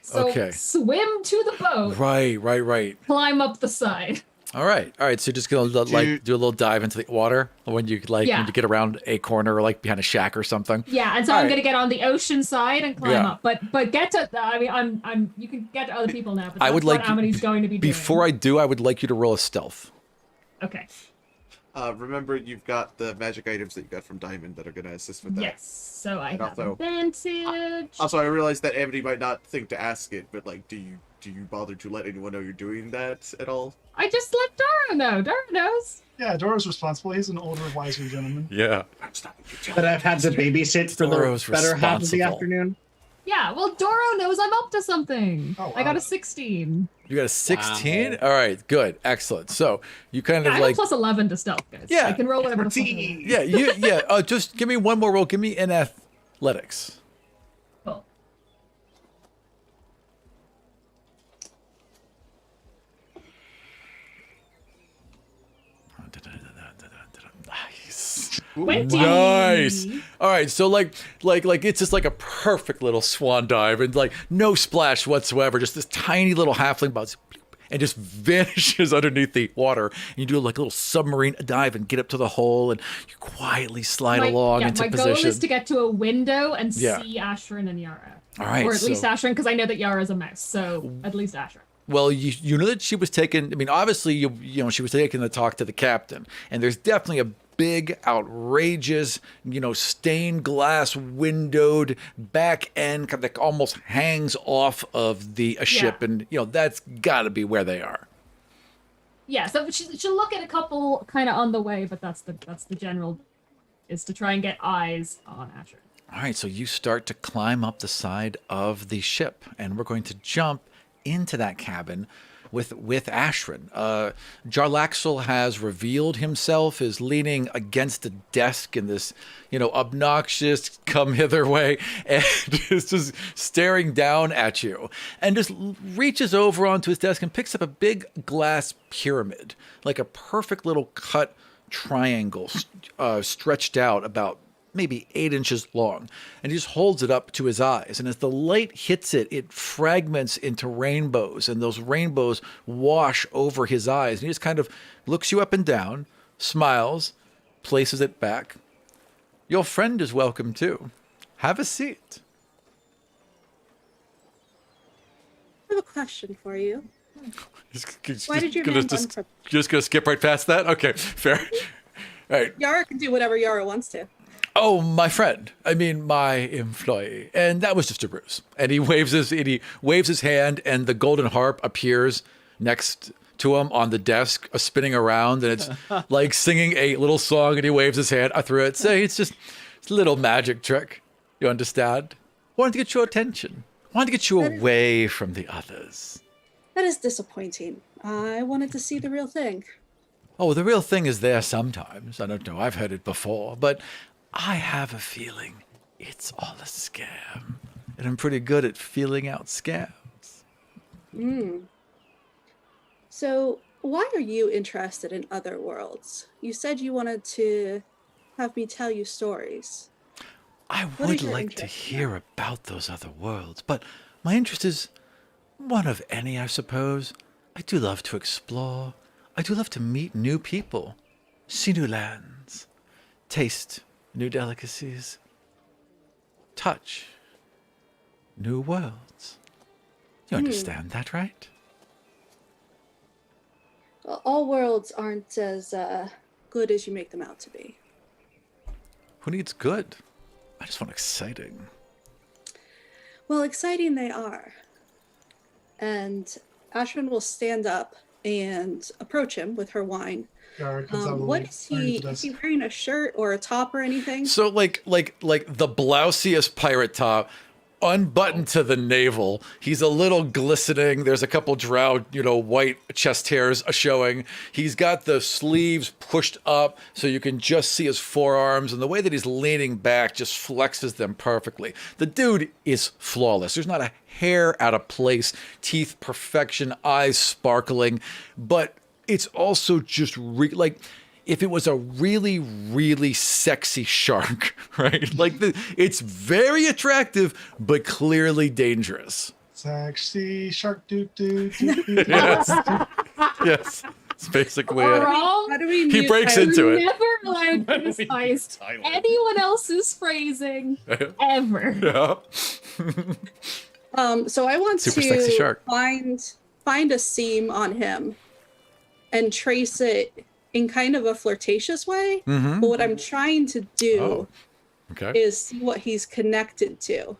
So Okay. swim to the boat, Right. climb up the side. All right. So you're just going to like do a little dive into the water when you when you get around a corner or like behind a shack or something. Yeah, and so All I'm right. gonna get on the ocean side and climb Yeah. up. But get to I mean I'm you can get to other people now, but I that's would what like Amity's going to be doing. Before I do, I would like you to roll a stealth. Okay. Remember, you've got the magic items that you got from Diamond that are going to assist with that. Yes. So I And have also- advantage. Also, I realize that Amity might not think to ask it, but like, do you bother to let anyone know you're doing that at all? I just let Doro know. Doro knows. Yeah, Doro's responsible. He's an older, wiser gentleman. Yeah. That I've had to babysit for Doro's the better half of the responsible. afternoon. Yeah, well Doro knows I'm up to something. Oh, I got wow. a 16. You got a 16? Wow. All right, good. Excellent. So you kind Yeah, of I like have plus 11 to stealth, guys. Yeah. I can roll whatever the fuck I want. Yeah. Just give me one more roll. Give me an athletics. Cool. Nice. 20. Nice. All right, so like it's just like a perfect little swan dive and like no splash whatsoever. Just this tiny little halfling bounce and just vanishes underneath the water. And you do like a little submarine dive and get up to the hole and you quietly slide along into my position. goal is to get to a window and Yeah. see Ashrin and Yara. All right, Or at least so- Ashrin, because I know that Yara's a mouse. So at least Ashrin. Well, you know that she was taken. I mean, obviously, you know she was taken to talk to the captain, and there's definitely a big, outrageous, stained glass windowed back end that almost hangs off of a ship, and that's got to be where they are. Yeah, so she'll look at a couple kind of on the way, but that's the general, is to try and get eyes on Ashrin. All right, so you start to climb up the side of the ship, and we're going to jump into that cabin with Ashrin. Jarlaxle has revealed himself, is leaning against a desk in this, obnoxious come hither way, and is just staring down at you, and just reaches over onto his desk and picks up a big glass pyramid, like a perfect little cut triangle, stretched out about maybe 8 inches long, and he just holds it up to his eyes. And as the light hits it, it fragments into rainbows, and those rainbows wash over his eyes. And he just kind of looks you up and down, smiles, places it back. Your friend is welcome too. Have a seat. I have a question for you. Just, Why did your gonna, man run from- just gonna skip right past that? Okay, fair. All right. Yara can do whatever Yara wants to. Oh, my friend. I mean, my employee. And that was just a ruse. And he waves his hand, and the golden harp appears next to him on the desk, spinning around, and it's like singing a little song, and he waves his hand through it. Say, it's a little magic trick. You understand? Wanted to get your attention. Wanted to get you away from the others. That is disappointing. I wanted to see the real thing. Oh, the real thing is there sometimes. I don't know. I've heard it before, but I have a feeling it's all a scam. And I'm pretty good at feeling out scams. So, why are you interested in other worlds? You said you wanted to have me tell you stories. I What would is your like to interest hear about those other worlds, but my interest is one of any, I suppose. I do love to explore. I do love to meet new people, see new lands, taste new delicacies, touch new worlds. You understand that, right? Well, all worlds aren't as good as you make them out to be. Who needs good? I just want exciting. Well, exciting they are. And Ashwin will stand up and approach him with her wine. Yara comes out of the What way, is he? underneath Is the he wearing a shirt or a top or anything? So like the blousiest pirate top, unbuttoned to the navel. He's a little glistening. There's a couple drow, white chest hairs showing. He's got the sleeves pushed up so you can just see his forearms, and the way that he's leaning back just flexes them perfectly. The dude is flawless. There's not a hair out of place, teeth perfection, eyes sparkling, but it's also just if it was a really, really sexy shark, right? It's very attractive, but clearly dangerous. Sexy shark doo doo doo doo. Yes. Yes. It's basically it. Wrong. How do we He mute breaks that? into it. Never allowed to criticize anyone else's phrasing ever. Yeah. So I want Super sexy to shark. find a seam on him and trace it in kind of a flirtatious way. Mm-hmm. But what I'm trying to do Okay. is see what he's connected to.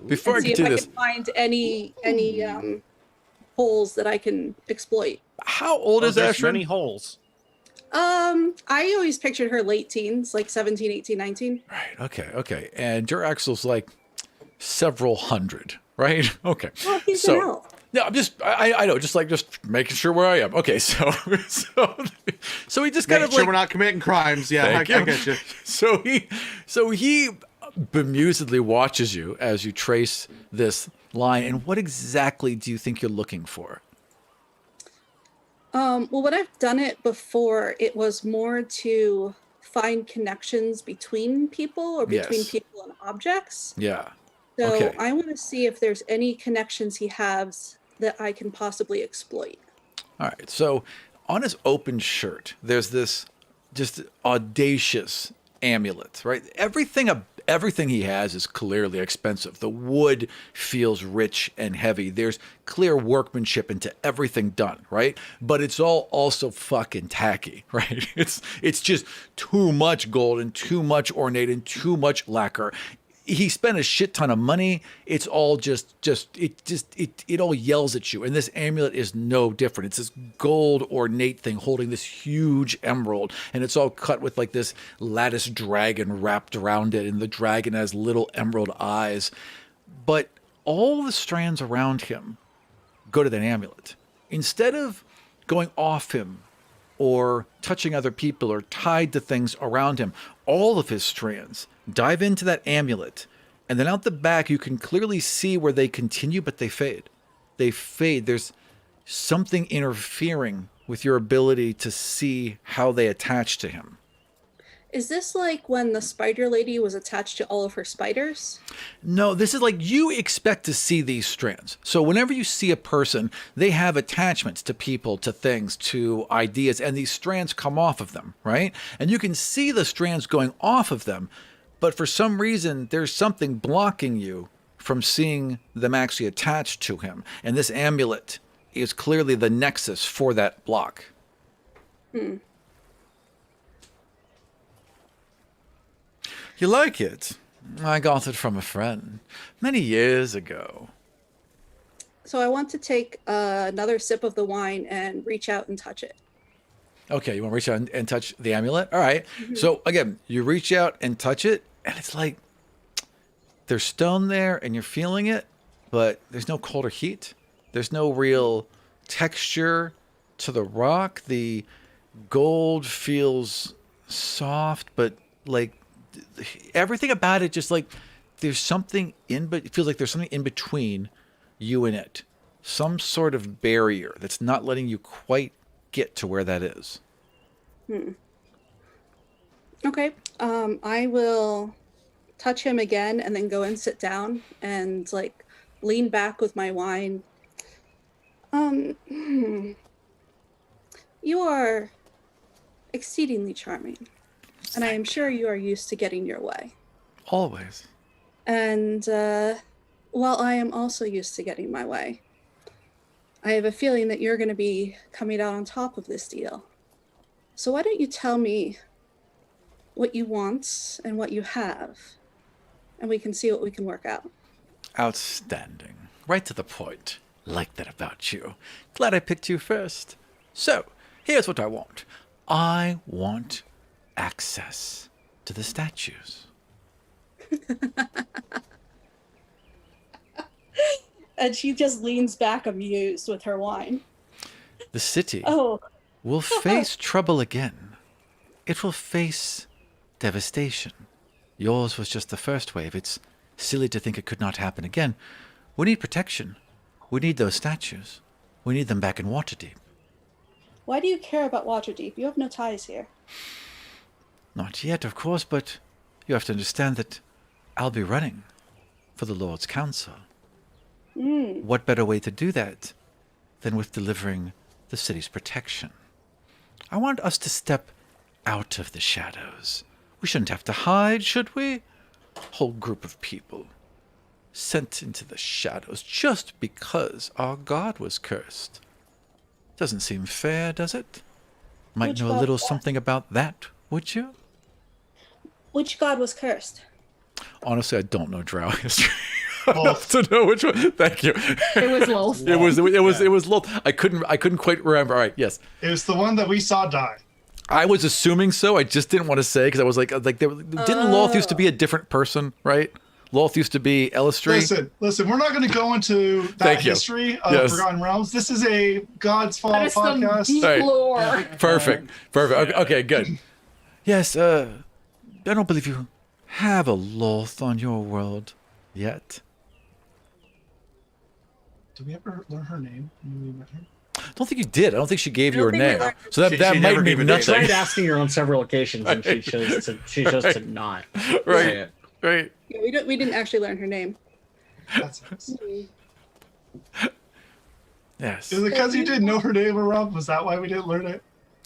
Before I And see get if to I this, can find any holes that I can exploit. how old is There's many Ashwin? holes. I always pictured her late teens, like 17, 18, 19. Right. Okay. And Jarlaxle's like several hundred, right? Okay. Well, he's an elf. No, I know, just making sure where I am. Okay, so he just kind Making of sure we're not committing crimes. Yeah, I Thank you. get you. So he bemusedly watches you as you trace this line. And what exactly do you think you're looking for? Well, when I've done it before, it was more to find connections between people or between Yes. people and objects. Yeah. So Okay. I want to see if there's any connections he has that I can possibly exploit. All right. So on his open shirt, there's this just audacious amulet, right? Everything he has is clearly expensive. The wood feels rich and heavy. There's clear workmanship into everything done, right? But it's all also fucking tacky, right? It's just too much gold and too much ornate and too much lacquer. He spent a shit ton of money. It's all it all yells at you. And this amulet is no different. It's this gold ornate thing holding this huge emerald, and it's all cut with like this lattice dragon wrapped around it, and the dragon has little emerald eyes. But all the strands around him go to that amulet. Instead of going off him or touching other people or tied to things around him, all of his strands dive into that amulet, and then out the back you can clearly see where they continue, but they fade. They fade. There's something interfering with your ability to see how they attach to him. Is this like when the spider lady was attached to all of her spiders? No, this is like you expect to see these strands. So whenever you see a person, they have attachments to people, to things, to ideas, and these strands come off of them, right? And you can see the strands going off of them, but for some reason, there's something blocking you from seeing them actually attached to him. And this amulet is clearly the nexus for that block. Hmm. You like it? I got it from a friend many years ago. So I want to take another sip of the wine and reach out and touch it. Okay, you want to reach out and touch the amulet? All right. So again, you reach out and touch it, and it's like there's stone there, and you're feeling it, but there's no cold or heat. There's no real texture to the rock. The gold feels soft, but like everything about it, just like there's something but it feels like there's something in between you and it. Some sort of barrier that's not letting you quite get to where that is. Okay. I will touch him again and then go and sit down and like lean back with my wine. You are exceedingly charming, and I am sure you are used to getting your way. Always. And While I am also used to getting my way, I have a feeling that you're going to be coming out on top of this deal. So why don't you tell me what you want and what you have, and we can see what we can work out. Outstanding. Right to the point. Like that about you. Glad I picked you first. So, here's what I want. I want access to the statues. And she just leans back amused with her wine. The city Oh, will face trouble again. It will face devastation. Yours was just the first wave. It's silly to think it could not happen again. We need protection. We need those statues. We need them back in Waterdeep. why do you care about Waterdeep? You have no ties here. Not yet, of course, but you have to understand that I'll be running for the Lord's Council. What better way to do that than with delivering the city's protection? I want us to step out of the shadows. We shouldn't have to hide, should we? Whole group of people sent into the shadows just because our god was cursed. Doesn't seem fair, does it? Might Which know a god little was that? something about that, would you? Which god was cursed? Honestly, I don't know drow history Well, enough to know which one. Thank you. It was Lolth. It was Lolth. I couldn't quite remember. All right, yes. it was the one that we saw die. I was assuming so. I just didn't want to say because I was like, didn't Lolth used to be a different person, right? Lolth used to be Elistri. Listen, we're not going to go into that Thank you. history of Yes. Forgotten Realms. This is a God's Fall That is some podcast. deep Right. lore. Perfect. Okay, good. Yes, I don't believe you have a Lolth on your world yet. Did we ever learn her name when we met her? I don't think you did. I don't think she gave I you don't her think we name. learned- So that She might never mean gave a name. I nothing. tried asking her on several occasions, and she chose to not. Right. Right. Yeah, we didn't actually learn her name. That's it. Yes. Is it because you didn't know her name, Rob? Was that why we didn't learn it?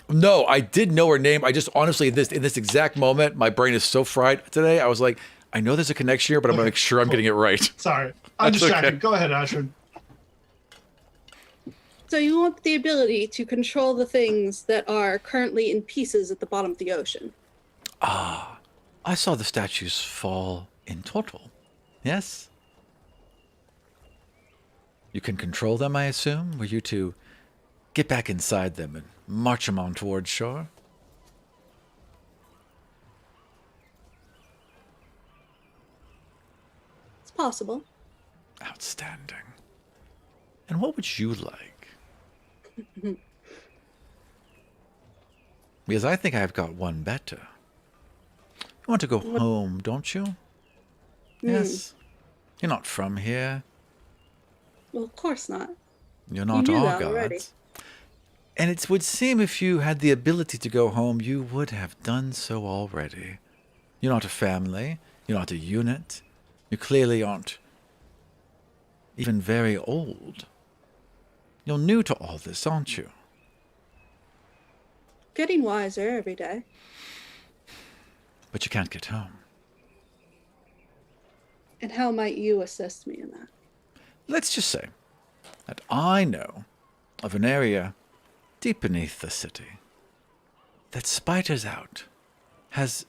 No, I did know her name. I just honestly, in this exact moment, my brain is so fried today. I was like, I know there's a connection here, but I'm gonna make sure I'm getting it right. Sorry. I'm That's distracted. okay. Go ahead, Ashford. So you want the ability to control the things that are currently in pieces at the bottom of the ocean. I saw the statues fall in total. Yes. You can control them, I assume. Were you to get back inside them and march them on towards shore? It's possible. Outstanding. And what would you like? Because I think I've got one better. You want to go home, don't you? Yes. You're not from here. Well, of course not. You're not knew our that gods. already. And it would seem if you had the ability to go home, you would have done so already. You're not a family. You're not a unit. You clearly aren't even very old. You're new to all this, aren't you? Getting wiser every day. But you can't get home. And how might you assist me in that? Let's just say that I know of an area deep beneath the city that Spiders Out has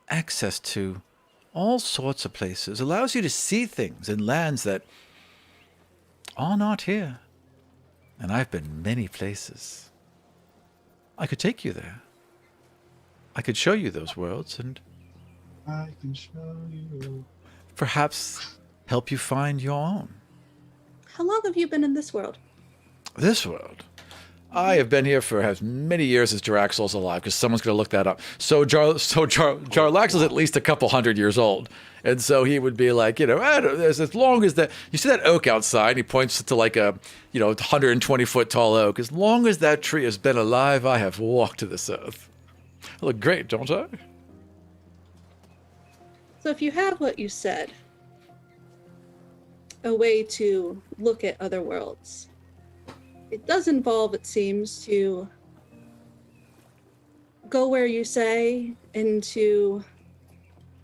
access to all sorts of places, allows you to see things in lands that are not here. And I've been many places. I could take you there. I could show you those worlds and I can show you. perhaps help you find your own. How long have you been in this world? This world. I have been here for as many years as Jarlaxle's alive, because someone's going to look that up. So Jarlaxle's at least a couple hundred years old. And so he would be like, as long as that, you see that oak outside, he points to like a, 120-foot tall oak. As long as that tree has been alive, I have walked to this earth. I look great, don't I? So if you have what you said, a way to look at other worlds, it does involve, it seems, to go where you say into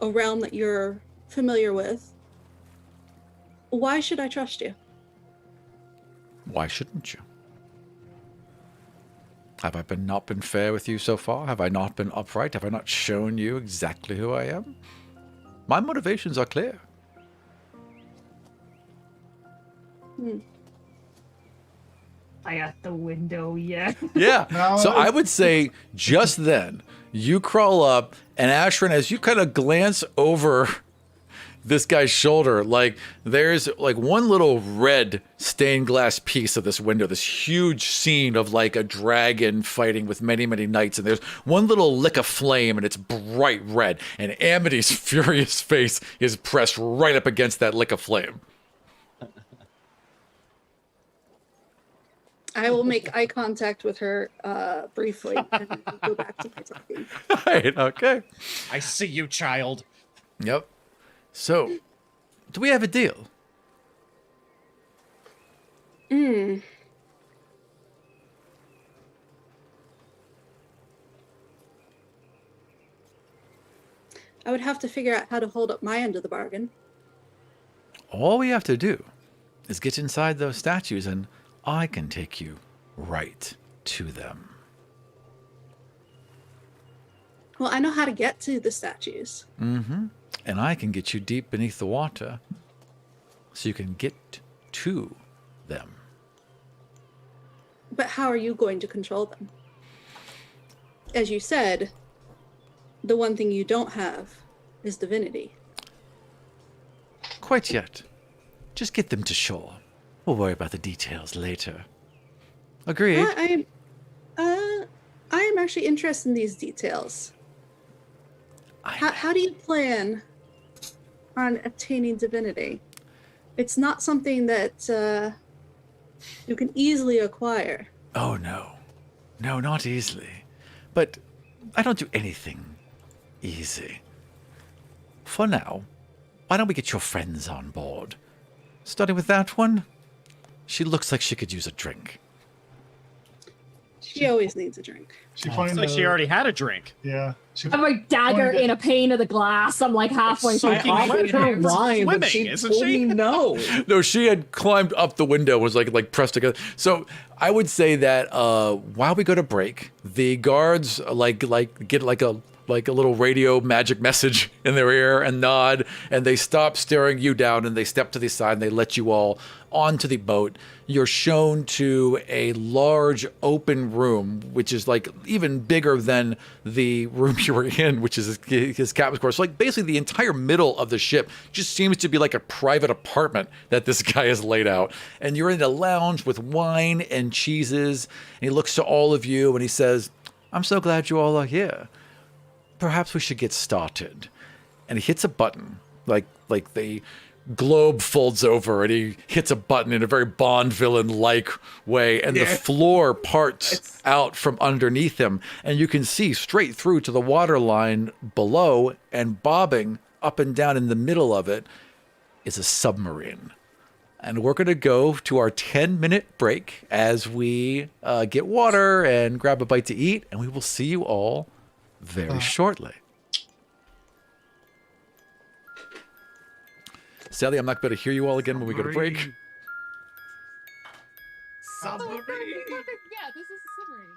a realm that you're familiar with Why should I trust you? Why shouldn't you? Have I not been fair with you so far? Have I not been upright? Have I not shown you exactly who I am? My motivations are clear. I at the window, yeah. Yeah. No, So I it's- would say just then, you crawl up, and Ashrin, as you kind of glance over this guy's shoulder, like there's like one little red stained glass piece of this window, this huge scene of like a dragon fighting with many, many knights, and there's one little lick of flame, and it's bright red, and Amity's furious face is pressed right up against that lick of flame. I will make eye contact with her briefly and then go back to my talking. Right, okay. I see you, child. Yep. So, do we have a deal? I would have to figure out how to hold up my end of the bargain. All we have to do is get inside those statues, and I can take you right to them. Well, I know how to get to the statues. And I can get you deep beneath the water so you can get to them. But how are you going to control them? As you said, the one thing you don't have is divinity. Quite yet. Just get them to shore. We'll worry about the details later. Agreed. I am actually interested in these details. How do you plan on attaining divinity? It's not something that you can easily acquire. Oh, no. No, not easily. But I don't do anything easy. For now, why don't we get your friends on board? Starting with that one, she looks like she could use a drink. She always needs a drink. She It's pointed. like she already had a drink. Yeah. She, I'm like dagger pointed- in a pane of the glass. I'm like halfway through. I offered her Swimming, wine, but she isn't told she? me no. No, she had climbed up the window, was like pressed together. So I would say that while we go to break, the guards like get like a little radio magic message in their ear and nod, and they stop staring you down, and they step to the side, and they let you all onto the boat. You're shown to a large open room, which is like even bigger than the room you were in, which is his captain's quarters. So like basically the entire middle of the ship just seems to be like a private apartment that this guy has laid out. And you're in a lounge with wine and cheeses, and he looks to all of you and he says, "I'm so glad you all are here. Perhaps we should get started." And he hits a button, like the globe folds over, and he hits a button in a very Bond villain-like way, and the floor parts out from underneath him, and you can see straight through to the water line below, and bobbing up and down in the middle of it is a submarine. And we're going to go to our 10-minute break as we get water and grab a bite to eat, and we will see you all very shortly. Sadly, I'm not going to hear you all again when we go to break. Submarine. Yeah, this is a submarine.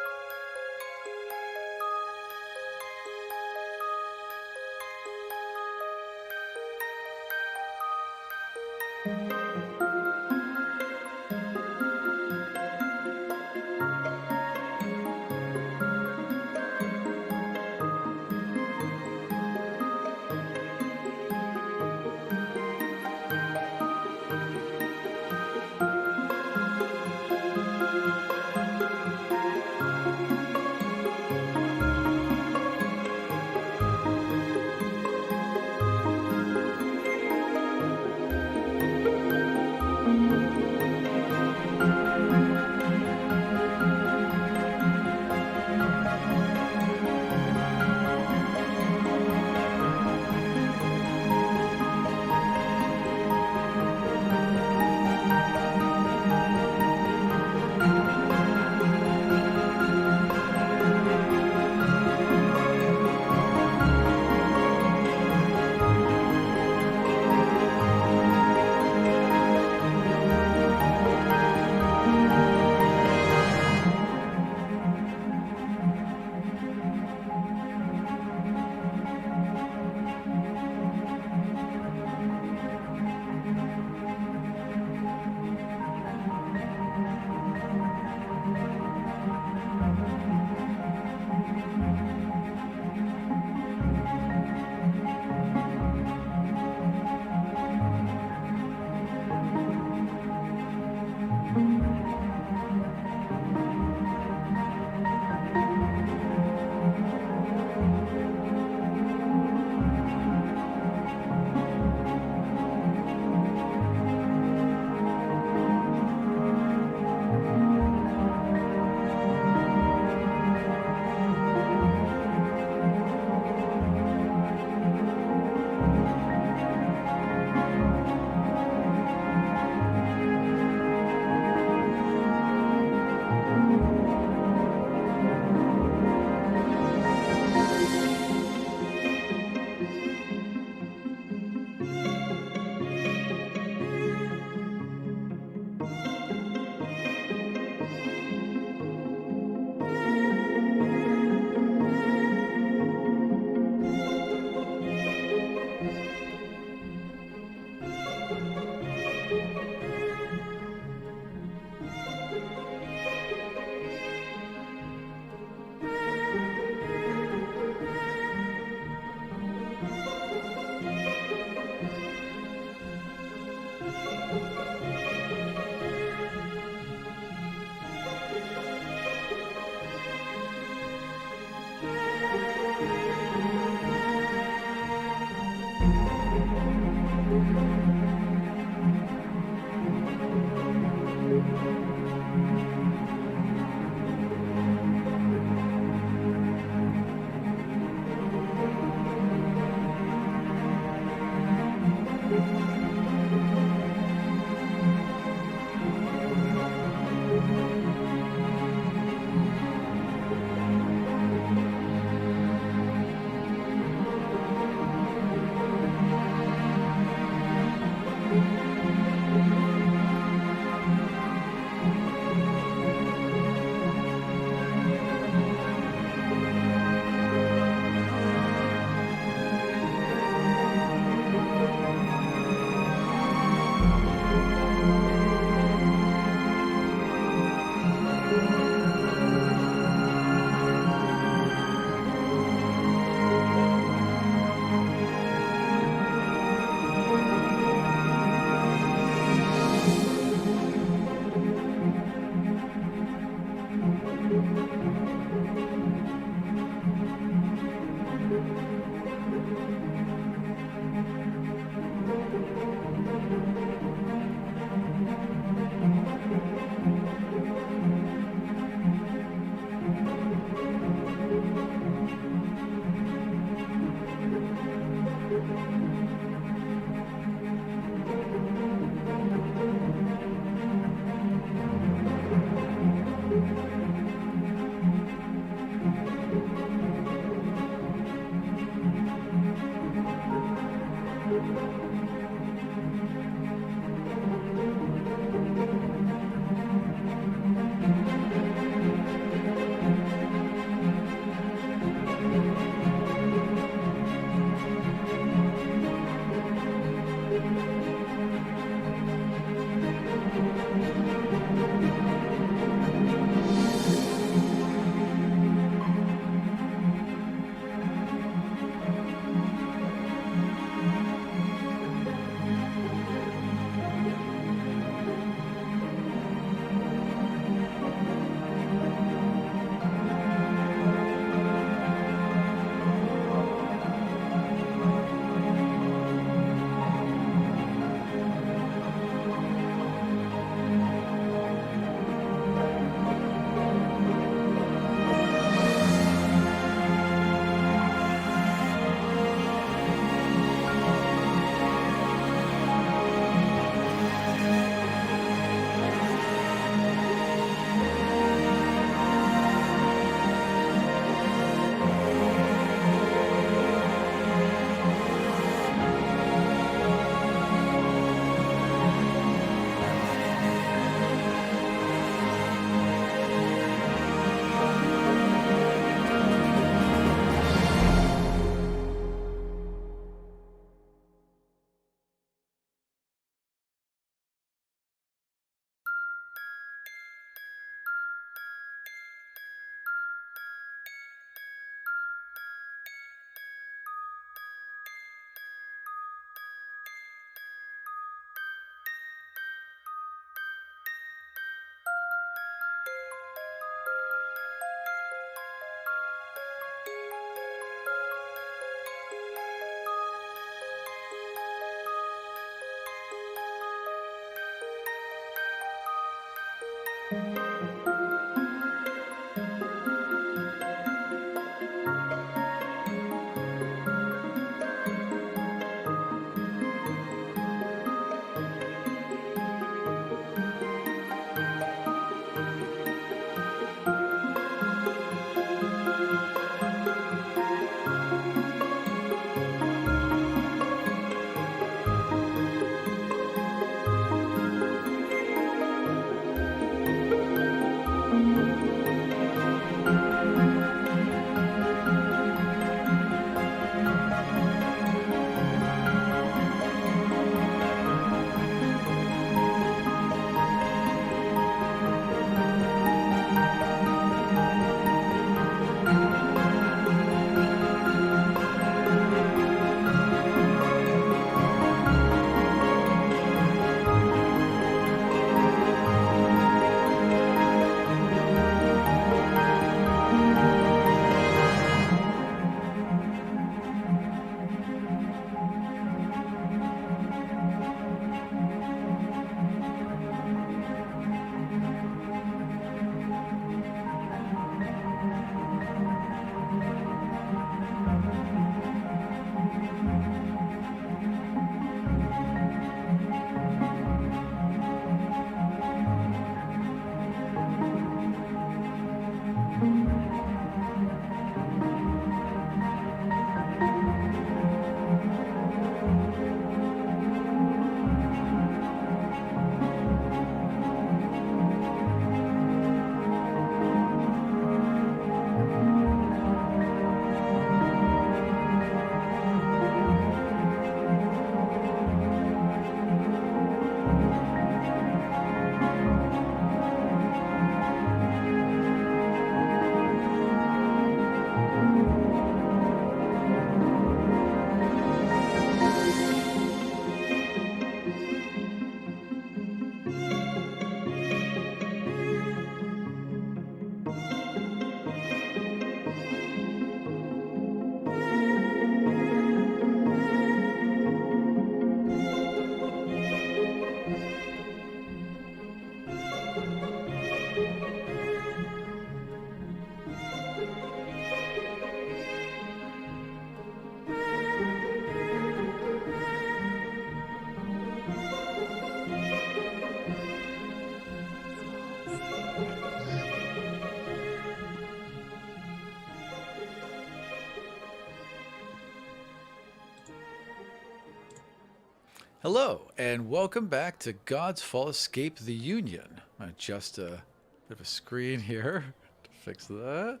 Hello, and welcome back to God's Fall Escape the Union. I adjust a bit of a screen here to fix that.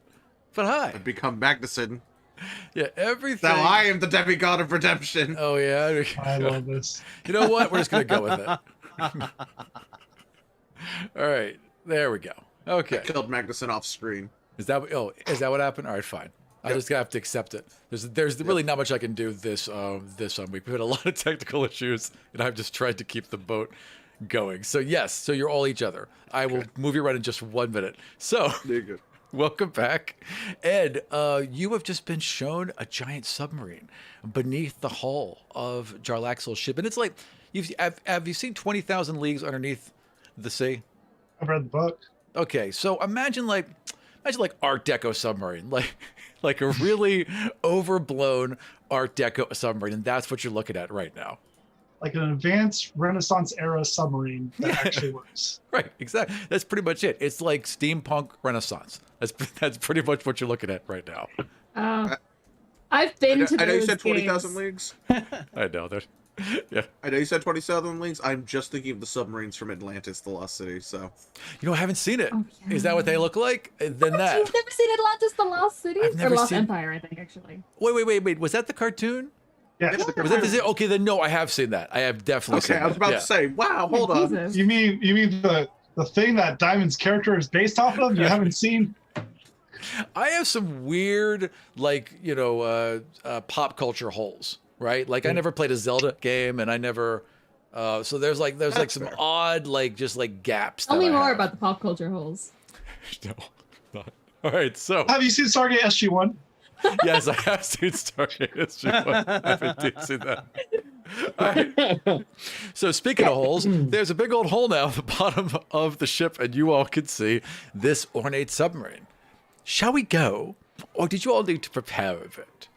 But hi. I've become Magnuson. Yeah, everything. Now I am the demigod of redemption. Oh, yeah. I love this. You know what? We're just going to go with it. All right. There we go. Okay. I killed Magnuson off screen. Is that what happened? All right, fine. I'm just gonna have to accept it. There's really not much I can do this week. We've had a lot of technical issues, and I've just tried to keep the boat going. So yes, so you're all each other. I will move you around in just 1 minute. So There you go. welcome back, Ed. You have just been shown a giant submarine beneath the hull of Jarlaxle's ship, and it's like have you seen 20,000 Leagues Underneath the Sea? I've read the book. Okay, so imagine like Art Deco submarine, like a really overblown Art Deco submarine, and that's what you're looking at right now. Like an advanced Renaissance era submarine that Yeah. actually works. Right, exactly. That's pretty much it. It's like steampunk Renaissance. That's pretty much what you're looking at right now. I've been to I know you those said 20,000 games. leagues. I know that. Yeah. I know you said 20,000 leagues. I'm just thinking of the submarines from Atlantis, the Lost City. So You know, I haven't seen it. Oh, Is that what they look like? Then You've that. never seen Atlantis: The Lost City I've or never Lost seen- Empire? I think actually. Wait. Was that the cartoon? Yeah. Yeah, Was that the? Okay, then no, I have seen that. I have definitely seen okay, I was that. about Yeah. to say, wow, hold on. Jesus. You mean the thing that Diamond's character is based off of? You haven't seen? I have some weird, pop culture holes, right? Like I never played a Zelda game, and I never. So there's That's some fair. odd gaps. Tell that me I more have. about the pop culture holes. No, not. All right, so Have you seen Stargate SG-1? yes, I have seen Stargate SG-1. I've indeed seen that. So speaking of holes, there's a big old hole now at the bottom of the ship, and you all can see this ornate submarine. Shall we go, or did you all need to prepare a bit?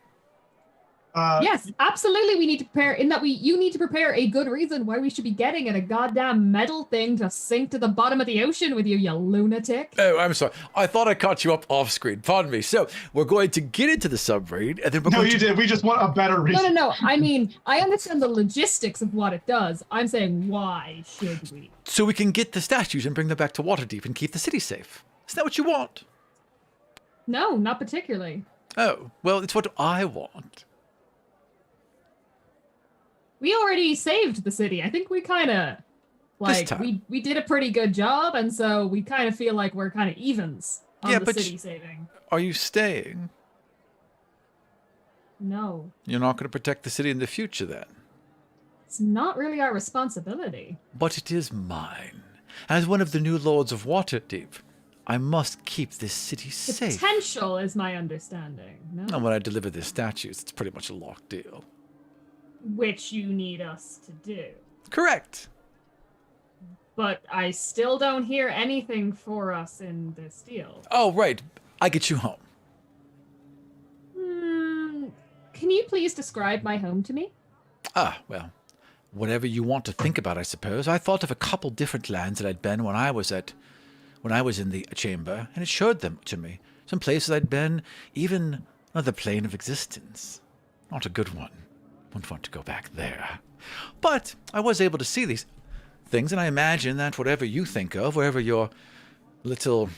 Yes, absolutely. We need to prepare. In that you need to prepare a good reason why we should be getting in a goddamn metal thing to sink to the bottom of the ocean with you lunatic. Oh, I'm sorry. I thought I caught you up off screen. Pardon me. So we're going to get into the submarine, and then we're No, going you did. We just want a better reason. No. I mean, I understand the logistics of what it does. I'm saying, why should we? so we can get the statues and bring them back to Waterdeep and keep the city safe. Is that what you want? No, not particularly. Oh, well, it's what I want. We already saved the city. I think we kind of, like, time. we did a pretty good job, and so we kind of feel like we're kind of evens on Yeah, the but city saving. Are you staying? No, You're not going to protect the city in the future then? it's not really our responsibility. But it is mine. As one of the new lords of Waterdeep, I must keep this city The safe. potential is my understanding. No, And when I deliver the statues, it's pretty much a locked deal. which you need us to do. Correct. But I still don't hear anything for us in this deal. Oh, right. I get you home. Can you please describe my home to me? Ah, well, whatever you want to think about, I suppose. I thought of a couple different lands that I'd been when I was in the chamber, and it showed them to me. Some places I'd been, even another plane of existence. Not a good one. Wouldn't want to go back there. But I was able to see these things, and I imagine that whatever you think of, wherever your little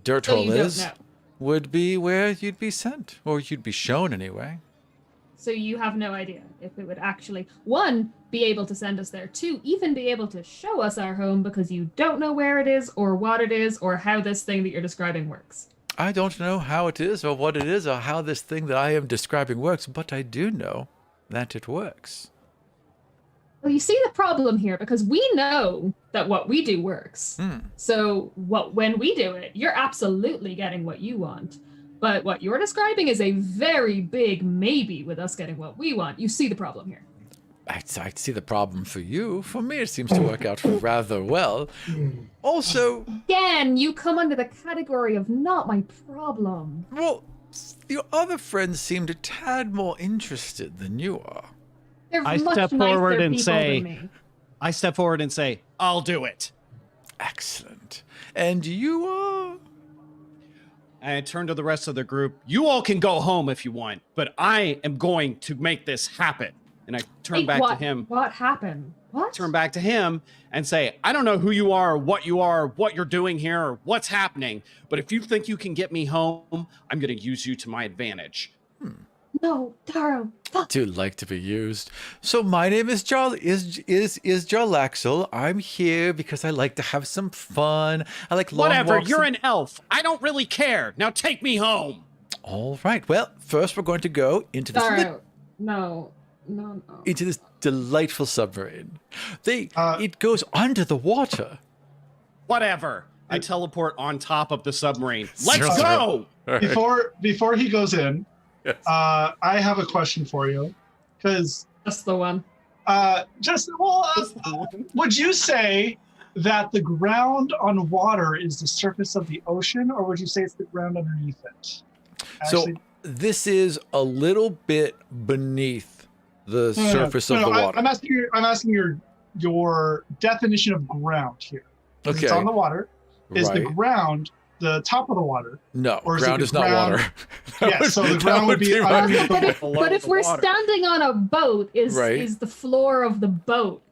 dirt So hole you don't is, know. would be where you'd be sent, or you'd be shown anyway. So you have no idea if it would actually, one, be able to send us there, two, even be able to show us our home because you don't know where it is or what it is or how this thing that you're describing works. I don't know how it is or what it is or how this thing that I am describing works, but I do know that it works. Well, you see the problem here because we know that what we do works. So when we do it, you're absolutely getting what you want. But what you're describing is a very big maybe with us getting what we want. You see the problem here. I see the problem for you. For me, it seems to work out rather well. Also, Again, you come under the category of not my problem. well, your other friends seemed a tad more interested than you are. They're I much step nicer forward and people say- than me. I step forward and say, I'll do it. Excellent. And you are? And I turn to the rest of the group. You all can go home if you want, but I am going to make this happen. And I turn Wait, back what? to him. What happened? What? Turn back to him and say, I don't know who you are, what you're doing here, or what's happening. But if you think you can get me home, I'm going to use you to my advantage. No, Taro. Fuck. Do like to be used. So my name is Jarlaxle. I'm here because I like to have some fun. I like long Whatever, walks you're and- an elf. I don't really care. Now take me home. All right. Well, first we're going to go into this Taro. No. into this delightful submarine. It goes under the water. Whatever. I teleport on top of the submarine. Let's Sure. go. Before he goes in, Yes. I have a question for you, because Just the one. would you say that the ground on water is the surface of the ocean, or would you say it's the ground underneath it? So this is a little bit beneath the surface of the water. I'm asking your definition of ground here. 'Cause Okay. It's on the water. Is the Right. ground the top of the water? No, or is it ground the is not ground- water. Yeah, so the ground would be my- underneath the Below But if the we're water. standing on a boat, is Right. the floor of the boat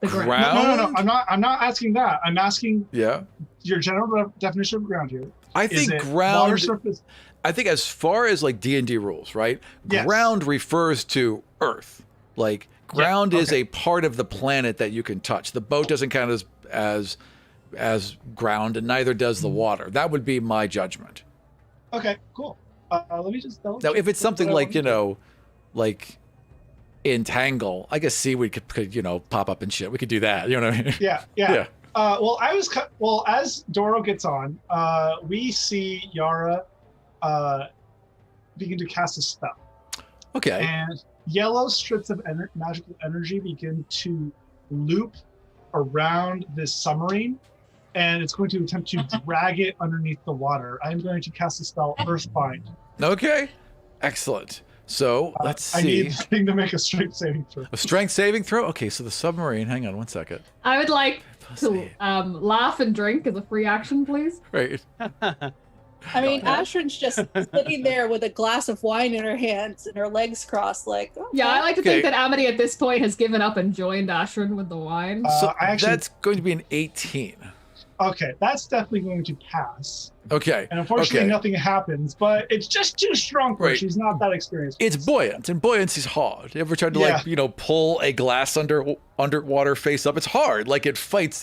the ground? Ground? No. I'm not asking that. I'm asking Yeah. your general definition of ground here. I Is think it water ground. surface? I think as far as like D&D rules, right? Yes. Ground refers to Earth. Like ground is okay. a part of the planet that you can touch. The boat doesn't count as ground, and neither does the water. That would be my judgment. Okay, cool. Let me just double Now, check if it's something what I like, want. like entangle, I guess seaweed could pop up and shit. We could do that. You know what I mean? Yeah. Yeah. As Doro gets on, we see Yara begin to cast a spell, Okay. and yellow strips of magical energy begin to loop around this submarine, and it's going to attempt to drag it underneath the water. I'm going to cast the spell Earthbind. Okay. Excellent. So let's see. I need the thing to make a strength saving throw. A strength saving throw? Okay, so the submarine. Hang on 1 second. I would like to laugh and drink as a free action, please. Right. I mean, Ashrin's just sitting there with a glass of wine in her hands and her legs crossed, like. Okay. Yeah, I like to think that Amity at this point has given up and joined Ashrin with the wine. So that's going to be an 18. Okay, that's definitely going to pass. Okay. And unfortunately, nothing happens, but it's just too strong for her. Right. She's not that experienced. It's buoyant, and buoyancy's hard. You ever tried to pull a glass underwater face up? It's hard. Like it fights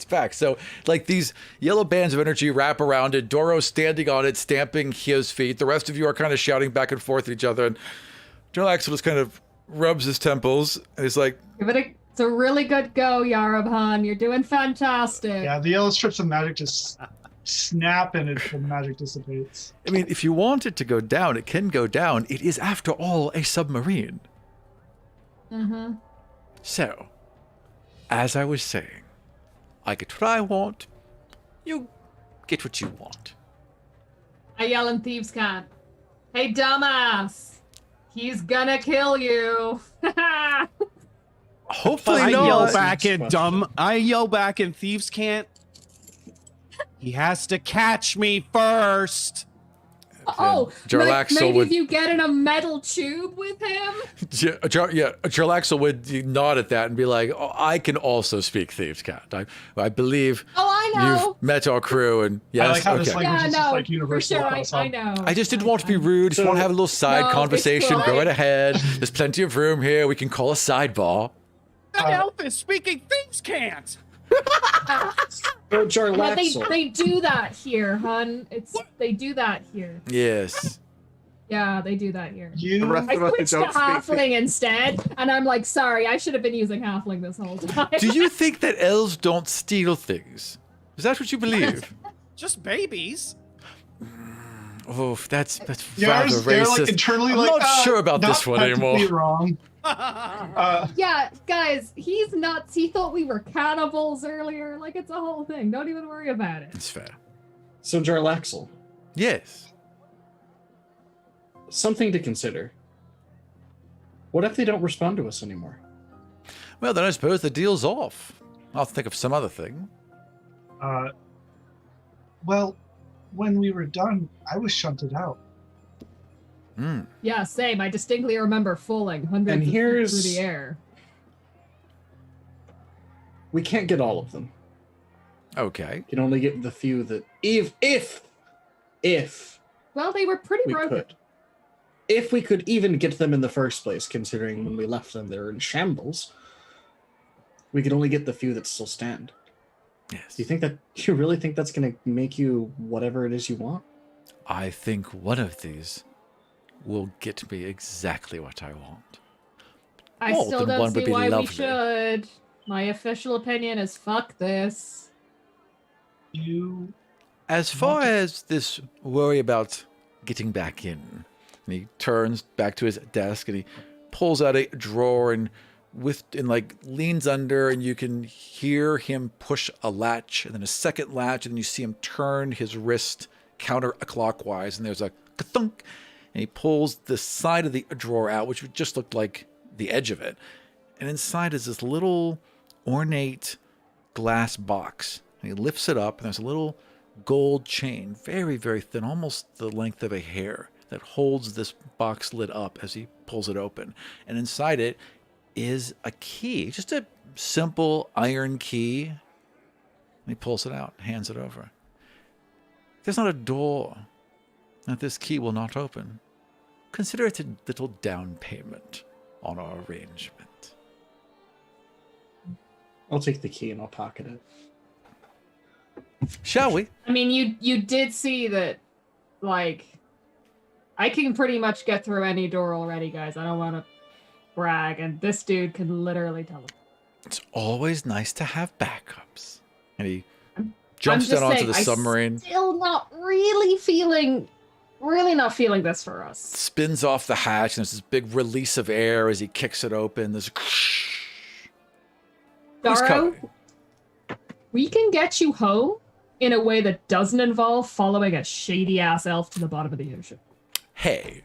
back. So like these yellow bands of energy wrap around it. Doro's standing on it, stamping his feet. The rest of you are kind of shouting back and forth at each other. And Jarlaxle just kind of rubs his temples, and he's like, It's a really good go, Yarabhan. You're doing fantastic. Yeah, the yellow strips of magic just snap and the magic dissipates. I mean, if you want it to go down, it can go down. It is, after all, a submarine. Mm-hmm. So, as I was saying, I get what I want. You get what you want. I yell in Thieves' Cant. Hey, dumbass! He's gonna kill you! Hopefully I not. yell back in Thieves' Cant. He has to catch me first. Oh, Jarlaxle maybe would. if you get in a metal tube with him? Jarlaxle would nod at that and be like, oh, I can also speak Thieves' Cant. I believe I know. you've met our crew, and yes, I like how this okay. language is just like for universal sure, across I all. know. I just didn't want to be rude. Just want to have a little side No, it's conversation. Go fine. right ahead. There's plenty of room here. We can call a sidebar. That elf is speaking Thieves' Cant. So Yeah, Jarlaxle. they do that here, hun. They do that here. Yes. Yeah, they do that here. You I switched to halfling instead, and I'm like, sorry, I should have been using halfling this whole time. Do you think that elves don't steal things? Is that what you believe? Just babies. Oh, that's rather they're racist. like internally I'm like, not sure about not this one technically anymore. Wrong. Yeah, guys, he's nuts. He thought we were cannibals earlier. Like, it's a whole thing. Don't even worry about it. It's fair. So Jarlaxle, Yes. something to consider. What if they don't respond to us anymore? Well, then I suppose the deal's off. I'll think of some other thing. Well, when we were done, I was shunted out. Yeah, same. I distinctly remember falling hundreds And of feet here's- through the air. We can't get all of them. Okay. We can only get the few that if Well, they were pretty we broken. could. If we could even get them in the first place, considering when we left them they were in shambles, we could only get the few that still stand. Yes. Do you really think that's gonna make you whatever it is you want? I think one of these will get me exactly what I want. I More still than don't one would see be why lovely. we should. My official opinion is fuck this. You As far Want to- as this worry about getting back in, and he turns back to his desk and he pulls out a drawer and leans under, and you can hear him push a latch and then a second latch, and then you see him turn his wrist counterclockwise, and there's a ka-thunk, and he pulls the side of the drawer out, which just looked like the edge of it, and inside is this little ornate glass box. And he lifts it up, and there's a little gold chain, very, very thin, almost the length of a hair, that holds this box lid up as he pulls it open. And inside it is a key, just a simple iron key. And he pulls it out, hands it over. There's not a door that this key will not open. Consider it a little down payment on our arrangement. I'll take the key and I'll pocket it. Shall we? I mean, you did see that, like, I can pretty much get through any door already, guys. I don't want to brag, and this dude can literally tell it. It's always nice to have backups. And he I'm jumps just down onto saying, the submarine. Still not really feeling Really not feeling this for us. Spins off the hatch, and there's this big release of air as he kicks it open. There's Who's Daro, coming? we can get you home in a way that doesn't involve following a shady-ass elf to the bottom of the ocean. Hey,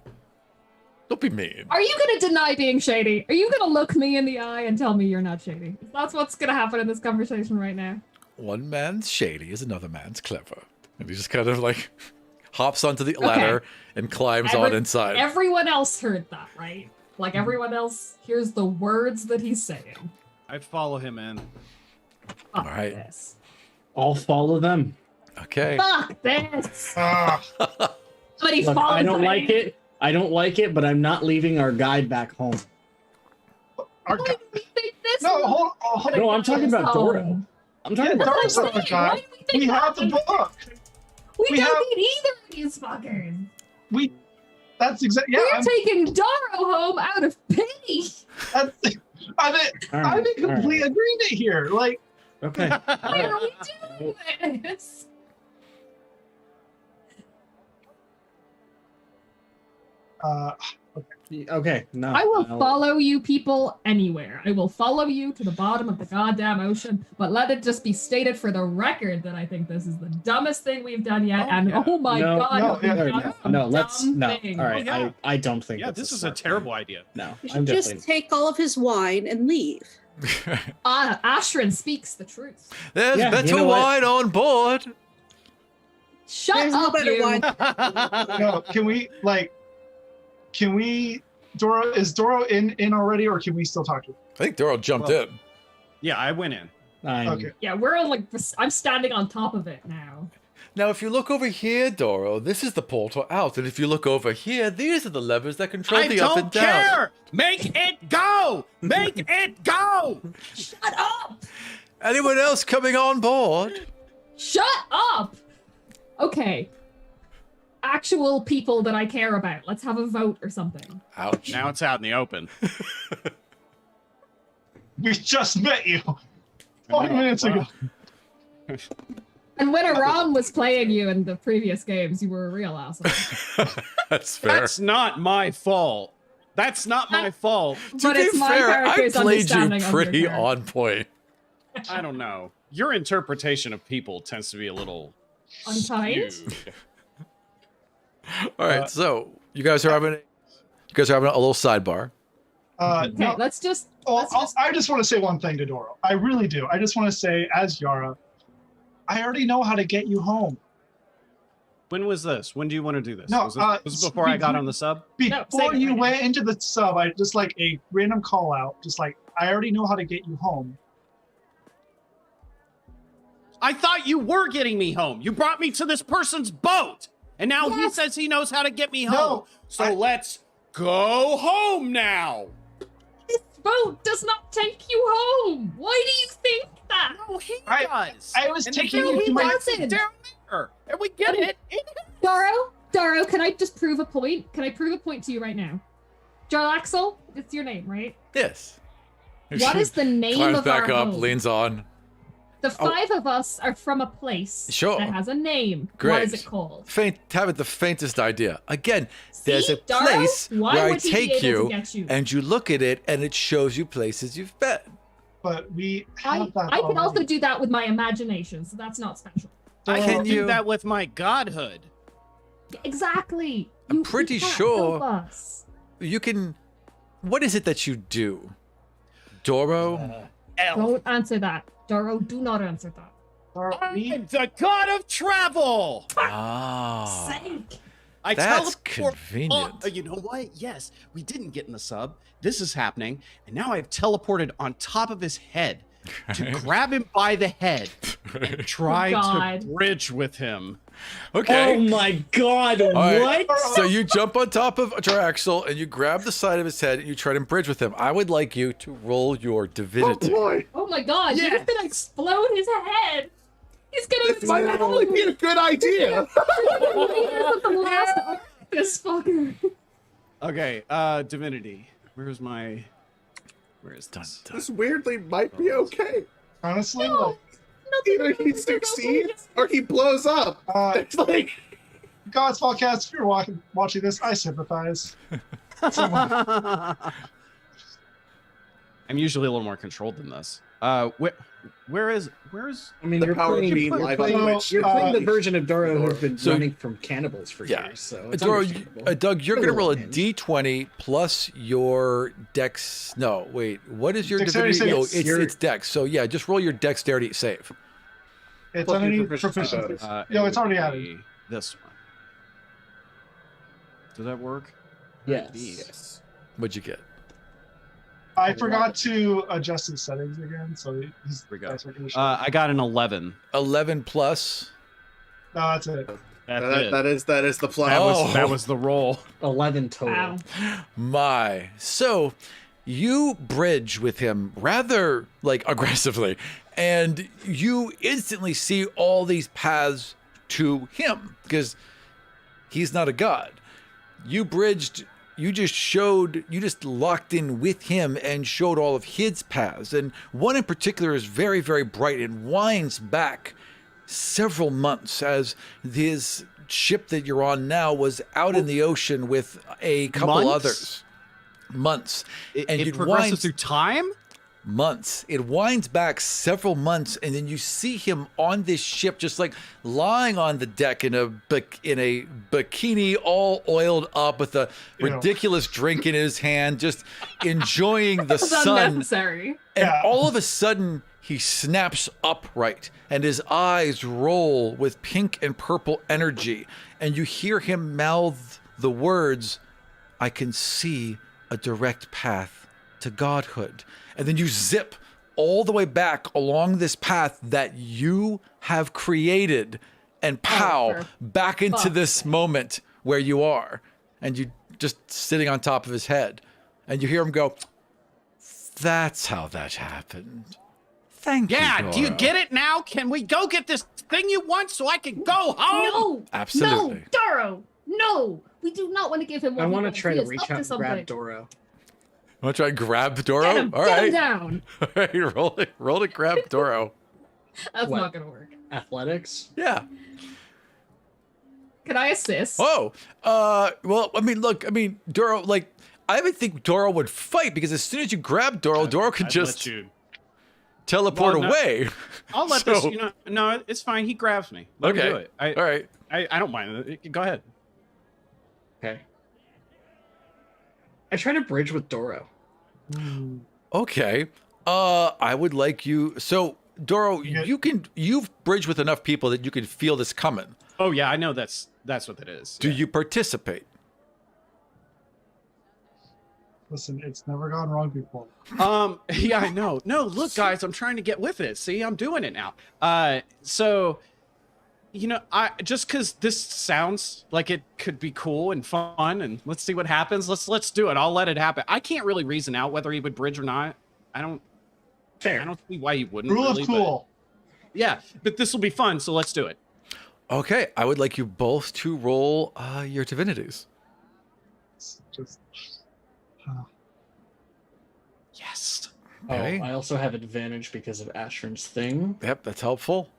don't be mean. Are you going to deny being shady? Are you going to look me in the eye and tell me you're not shady? That's what's going to happen in this conversation right now. One man's shady is another man's clever. And he just kind of like hops onto the ladder and climbs on inside. Everyone else heard that, right? Like everyone else hears the words that he's saying. I'd follow him in. Fuck All right. this. I'll follow them. Okay. Fuck this. Ah, Somebody Look, follow I don't me. like it. I don't like it, but I'm not leaving our guide back home. our Why guy- do we think this? no, hold No, I'm talking about home. Doro. I'm talking Yeah, about Doro's Doro. our guy. Why do we think We have the that? book. We we don't have- need either of these fuckers. We. That's exactly. Yeah, We're taking Doro home out of pity. I'm in All right, I'm in all complete right. agreement here. Like, Okay. Why are we doing this? Okay. No. I will I'll- follow you people anywhere. I will follow you to the bottom of the goddamn ocean, but let it just be stated for the record that I think this is the dumbest thing we've done yet. Oh, and yeah. oh my No, god, no, have we yeah, done some No, let's dumb no. things. All right, yeah. I don't think. Yeah, that's this is a smart terrible move. idea. No, You I'm should just definitely. take all of his wine and leave. Ashrin speaks the truth. There's Yeah, better you know what? wine on board. Shut There's no up, better you. wine. no, can we, Doro, is Doro in already, or can we still talk to him? I think Doro jumped Well, in. Yeah, I went in. Okay. Yeah, we're on, like, I'm standing on top of it now. Now, if you look over here, Doro, this is the portal out. And if you look over here, these are the levers that control I the up and don't down. care. Make it go. Make it go. Shut up! Anyone else coming on board? Shut up! Okay. Actual people that I care about. Let's have a vote or something. Ouch. Now it's out in the open. We just met you 5 minutes ago. And when Aram was playing you in the previous games, you were a real asshole. That's fair. That's not my fault. That's not my fault. To But be it's my fair, I character's played you understanding of your pretty character. on point. I don't know. Your interpretation of people tends to be a little Unkind? skewed. All right, so you guys are having a little sidebar. Okay, No, let's just. I just want to say one thing to Doro. I really do. I just want to say, as Yara, I already know how to get you home. When was this? When do you want to do this? No, was this before I got on the sub? No, say Before it you right now. went into the sub, I just like a random call out. Just like, I already know how to get you home. I thought you were getting me home. You brought me to this person's boat. And now he Yes. says he knows how to get me home. No, So let's go home now. This boat does not take you home. Why do you think that? No, he I- does. I was And taking the you hell to my- doesn't down there. And we get it. Doro, can I just prove a point? Can I prove a point to you right now? Jarlaxle, it's your name, right? Yes. What is the name Climbs of back our up, home? leans on. The five of us are from a place Sure. that has a name. Great. What is it called? Haven't the faintest idea. Again, there's See, a Daro? place Why where I would he be take able to you, get you? and you look at it, and it shows you places you've been. But we I have that. can also already. do that with my imagination, so that's not special. I Can can you- do that with my godhood. Exactly. I'm You pretty can't sure- help us. You can. What is it that you do? Doro? Elf. Don't answer that. Doro, do not answer that. Doro, we- I'm the god of travel. Ah. Sake. I That's teleport- convenient. Oh, you know what? Yes, we didn't get in the sub. This is happening, and now I've teleported on top of his head to grab him by the head and try to God. bridge with him. Okay. Oh my god! right. What? So you jump on top of Jarlaxle and you grab the side of his head and you try to bridge with him. I would like you to roll your divinity. Oh my god, you're Yes. gonna explode his head. He's gonna This might explode. only be a good idea. The last arc, this fucker. Okay, divinity. Where is Dun, this? dun. This weirdly might be okay. honestly, No. like, Either he succeeds or he blows up. uh, It's like God's podcast, if you're watching this, I sympathize. Someone- I'm usually a little more controlled than this. Where's I mean, The you're power of playing, being you're live on playing, Twitch. you're playing the version of Doro who's been So- running from cannibals for Yeah. years. So it's Doro, understandable. Doug, you're You're going to a roll a little d20 plus your dex. No, wait. What is your Dexterity divinity? save. Oh, it's, Your- it's dex. So yeah, just roll your dexterity save. It's Plus your underneath proficiency proficiency. bonus. Yo, it's already would added. be This one. Does that work? Yes. Yes. What'd you get? I forgot to adjust his settings again, so his we go. dice are gonna show. I got an 11. 11 plus. No, that's it. That's it. That is the plan. That was the roll. 11 total. Wow. My. So you bridge with him rather like aggressively, and you instantly see all these paths to him because he's not a god. You bridged, you just locked in with him and showed all of his paths. And one in particular is very, very bright and winds back several months as his ship that you're on now was out in the ocean with a couple Months? others. Months. And It it progresses winds through time? months. It winds back several months, and then you see him on this ship, just like lying on the deck in a bikini, all oiled up, with a Ew. ridiculous drink in his hand, just enjoying the It's sun. unnecessary. And Yeah. all of a sudden, he snaps upright, and his eyes roll with pink and purple energy, and you hear him mouth the words, "I can see a direct path to godhood." And then you zip all the way back along this path that you have created, and pow, for back into fuck's this sake. moment where you are, and you just sitting on top of his head, and you hear him go, "That's how that happened. Thank you, Yeah, do you Dora." get it now? Can we go get this thing you want so I can go home? No, Absolutely. no, Doro, no. We do not want to give him. What I want to try to reach out and grab Doro. Doro. Want to try and grab Doro? Get him, All get him right. down. All right, roll to grab Doro. That's What? not gonna work. Athletics. Yeah. Can I assist? Oh, well, I mean, look, Doro, like, I would think Doro would fight because as soon as you grab Doro, Doro could I'd just let you. teleport Well, no. away. I'll let So- this. No, it's fine. He grabs me. Let me Okay. do it. All right. I don't mind. Go ahead. Okay. I try to bridge with Doro. Okay. I would like you. So, Doro, Yeah. you've bridged with enough people that you can feel this coming. Oh yeah, I know that's what it is. Do Yeah. you participate? Listen, it's never gone wrong before. Yeah, I know. No, look, guys, I'm trying to get with it. See, I'm doing it now. So, I just because this sounds like it could be cool and fun, and let's see what happens. Let's do it. I'll let it happen. I can't really reason out whether he would bridge or not. I don't Fair. see why he wouldn't. Rule really, of but- cool. yeah, but this will be fun, so let's do it. Okay. I would like you both to roll your divinities. It's just Yes. Okay. Oh, I also have advantage because of Ashran's thing. Yep, that's helpful.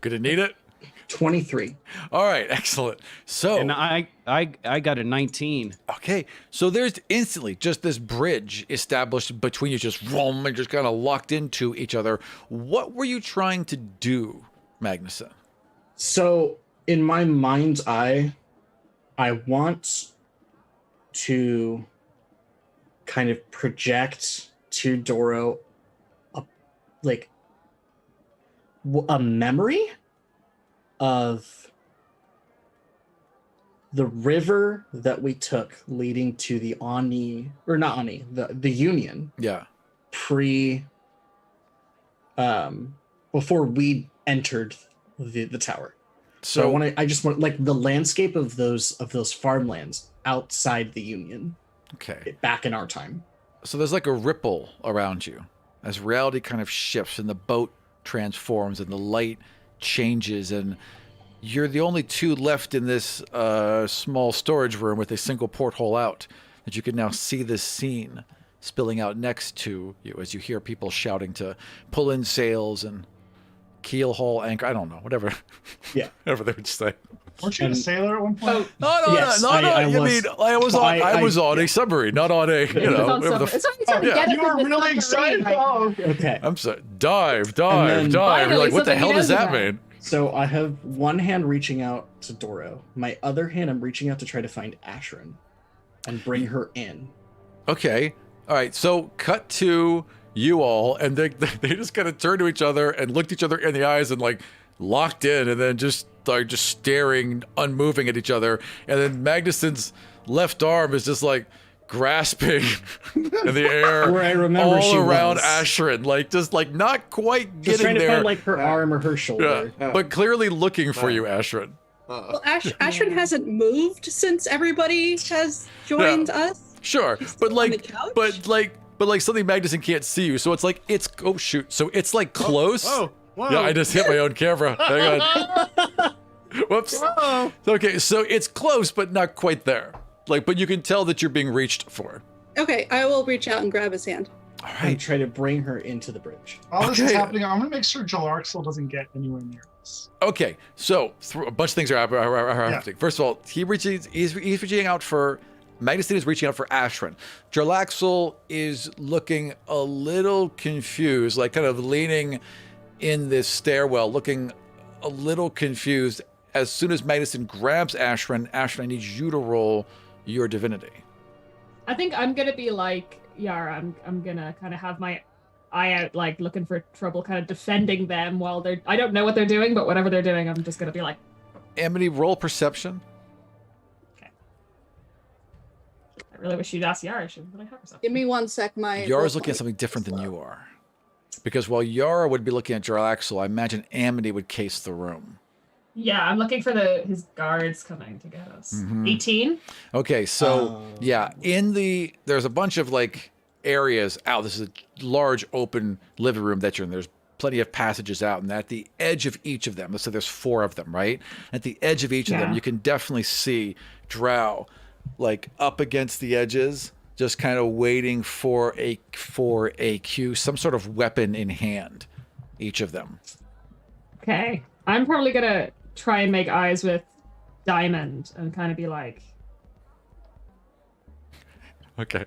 Gonna need it. 23. All right, excellent. So, And I got a 19. okay, so there's instantly just this bridge established between you, just vroom, and just kind of locked into each other. What were you trying to do, Magnuson? So, in my mind's eye, I want to kind of project to Doro a memory of the river that we took leading to the Ani, or not Ani, the Union Yeah. before we entered the tower. So So, I just want like the landscape of those farmlands outside the Union, okay. back in our time. So there's like a ripple around you as reality kind of shifts and the boat transforms and the light changes, and you're the only two left in this small storage room with a single porthole out, that you can now see this scene spilling out next to you as you hear people shouting to pull in sails and keel haul anchor. I don't know, whatever. Yeah. Whatever they would say. Weren't you a And- sailor at one point? No, no, Yes, no, no. I You was- mean I was on? I was on a submarine, not on a. You know, On whatever the. summer. It's only yeah. to get You us were in the really submarine excited. right now. Oh, okay. Okay. I'm sorry. Dive. then- You're Finally, like, what the something hell he does knows that about. mean? So I have one hand reaching out to Doro. My other hand, I'm reaching out to try to find Ashrin and bring her in. Okay. All right. So cut to you all, and they just kind of turned to each other and looked each other in the eyes and like locked in, and then just staring, unmoving at each other. And then Magnuson's left arm is just like grasping in the air, Where I remember all she around was. Ashrin, like just like not quite Just getting trying to there, find like her arm or her shoulder. but clearly looking for you, Ashrin. Well, Ashrin hasn't moved since everybody has joined us. Sure, She's but still on like, the couch? but like something Magnuson can't see you, so it's like it's oh shoot, so it's like close. Oh, whoa. Yeah, I just hit my own camera. Hang on. Whoops. Whoa. Okay, so it's close, but not quite there. Like, but you can tell that you're being reached for. Okay, I will reach out and grab his hand. All And right. try to bring her into the bridge. While this is Okay. happening, I'm gonna make sure Jarlaxle doesn't get anywhere near us. Okay, so a bunch of things are happening. First of all, he's reaching out for. Magnuson is reaching out for Ashrin. Jarlaxle is looking a little confused, like kind of leaning in this stairwell, looking a little confused. As soon as Magnuson grabs Ashrin, I need you to roll your divinity. I think I'm gonna be like Yara. I'm gonna kind of have my eye out, like looking for trouble, kind of defending them while they're. I don't know what they're doing, but whatever they're doing, I'm just gonna be like. Amity, roll perception. I really wish you'd ask Yara. She really have herself. Give me 1 sec. My Yara's roll looking at point something different is than low. you are. Because while Yara would be looking at Jarlaxle, I imagine Amity would case the room. Yeah, I'm looking for his guards coming to get us. Mhm. 18. Okay, so yeah, there's a bunch of like areas out. This is a large open living room that you're in. There's plenty of passages out, and at the edge of each of them, let's say there's 4 of them, right? At the edge of each of them, Yeah. you can definitely see Drow like up against the edges, just kind of waiting for a cue, some sort of weapon in hand, each of them. Okay, I'm probably gonna try and make eyes with Diamond and kind of be like, Okay.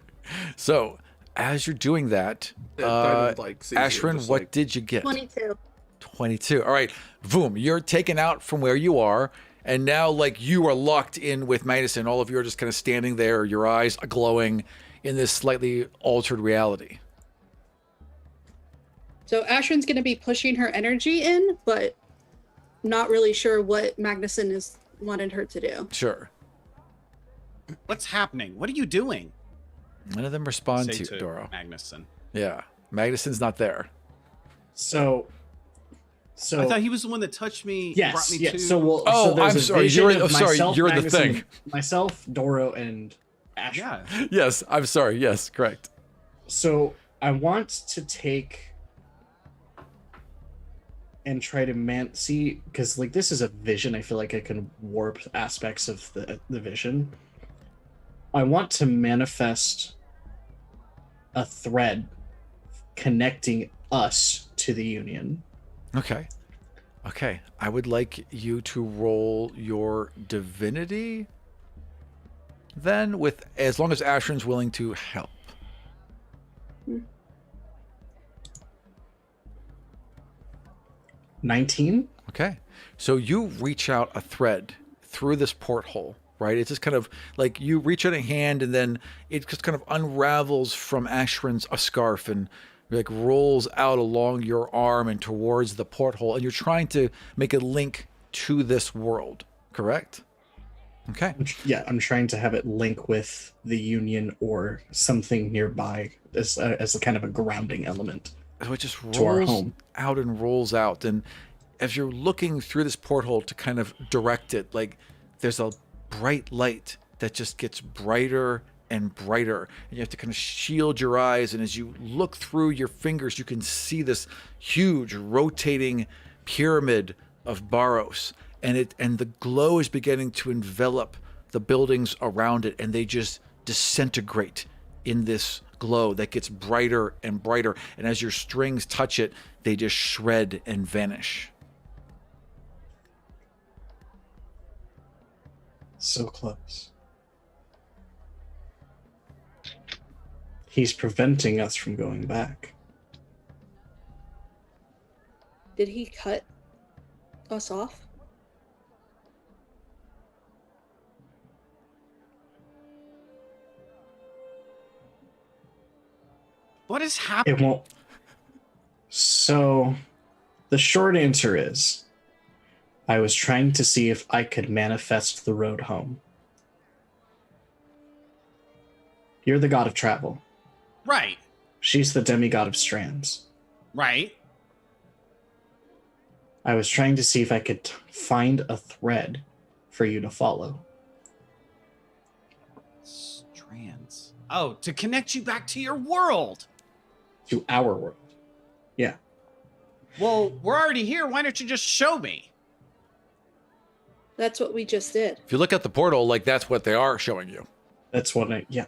So, as you're doing that, Diamond, like, sees you, Ashrin, just what like- did you get? 22. 22. All right. Boom. You're taken out from where you are. And now, like, you are locked in with Magnuson. All of you are just kind of standing there, your eyes glowing in this slightly altered reality. So Ashrin's going to be pushing her energy in, but not really sure what Magnuson is wanted her to do. Sure. What's happening? What are you doing? None of them respond Say to you, Doro. Magnuson. Yeah. Magnuson's not there. So I thought he was the one that touched me. yes, brought me yes. to... So Oh, so there's I'm a sorry, vision you're- of oh, sorry, myself, you're the Magnuson, thing. Myself, Doro, and Ashrin. Yeah. Yes. I'm sorry. Yes. Correct. So I want to take and try to see, because like this is a vision. I feel like I can warp aspects of the vision. I want to manifest a thread connecting us to the Union. Okay. Okay. I would like you to roll your divinity then, with as long as Ashrin's willing to help. 19. Okay. So you reach out a thread through this porthole, right? It's just kind of like you reach out a hand and then it just kind of unravels from Ashrin's a scarf and like rolls out along your arm and towards the porthole. And you're trying to make a link to this world, correct? Okay. Yeah, I'm trying to have it link with the Union or something nearby as a kind of a grounding element. So it just To our rolls home. out and rolls out. And as you're looking through this porthole to kind of direct it, like there's a bright light that just gets brighter and brighter. And you have to kind of shield your eyes. And as you look through your fingers, you can see this huge rotating pyramid of Baros. And the glow is beginning to envelop the buildings around it. And they just disintegrate in this glow that gets brighter and brighter, and as your strings touch it, they just shred and vanish. So close. He's preventing us from going back. Did he cut us off? What is It happening? won't. So, the short answer is I was trying to see if I could manifest the road home. You're the god of travel. Right. She's the demigod of strands. Right. I was trying to see if I could find a thread for you to follow. Strands. Oh, to connect you back to your world. To our world. Yeah. Well, we're already here. Why don't you just show me? That's what we just did. If you look at the portal, like that's what they are showing you. That's what I. Yeah.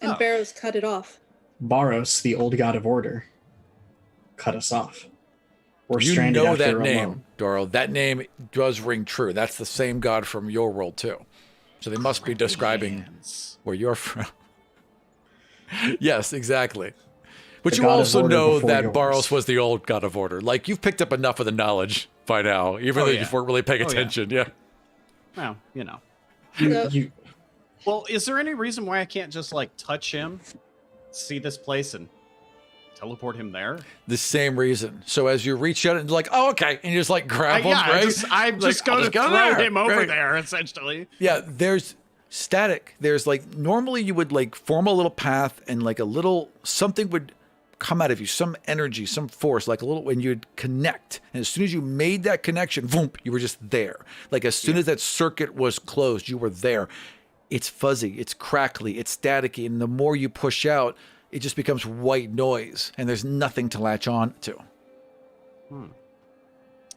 And Oh. Barrows cut it off. Baros, the old god of order, cut us off. We're You stranded know out that here name, alone. Doro. That name does ring true. That's the same god from your world too. So they must be describing Hands. where you're from. Yes, exactly. But The you god of also order know before that yours. Baros was the old god of order. Like you've picked up enough of the knowledge by now, even Oh, though yeah. you weren't really paying Oh, yeah. attention. Yeah. Well, you know. So- You, Well, is there any reason why I can't just like touch him, see this place, and teleport him there? The same reason. So as you reach out and like, oh, okay, and you just like grab him, yeah, right? I'm Like, just I'll going to go throw there, him over right. there, essentially. Yeah, there's static. There's like normally you would like form a little path and like a little something would come out of you, some energy, some force, like a little when you'd connect. And as soon as you made that connection, boom, you were just there. Like as soon as that circuit was closed, you were there. It's fuzzy, it's crackly, it's staticky, and the more you push out, it just becomes white noise, and there's nothing to latch on to.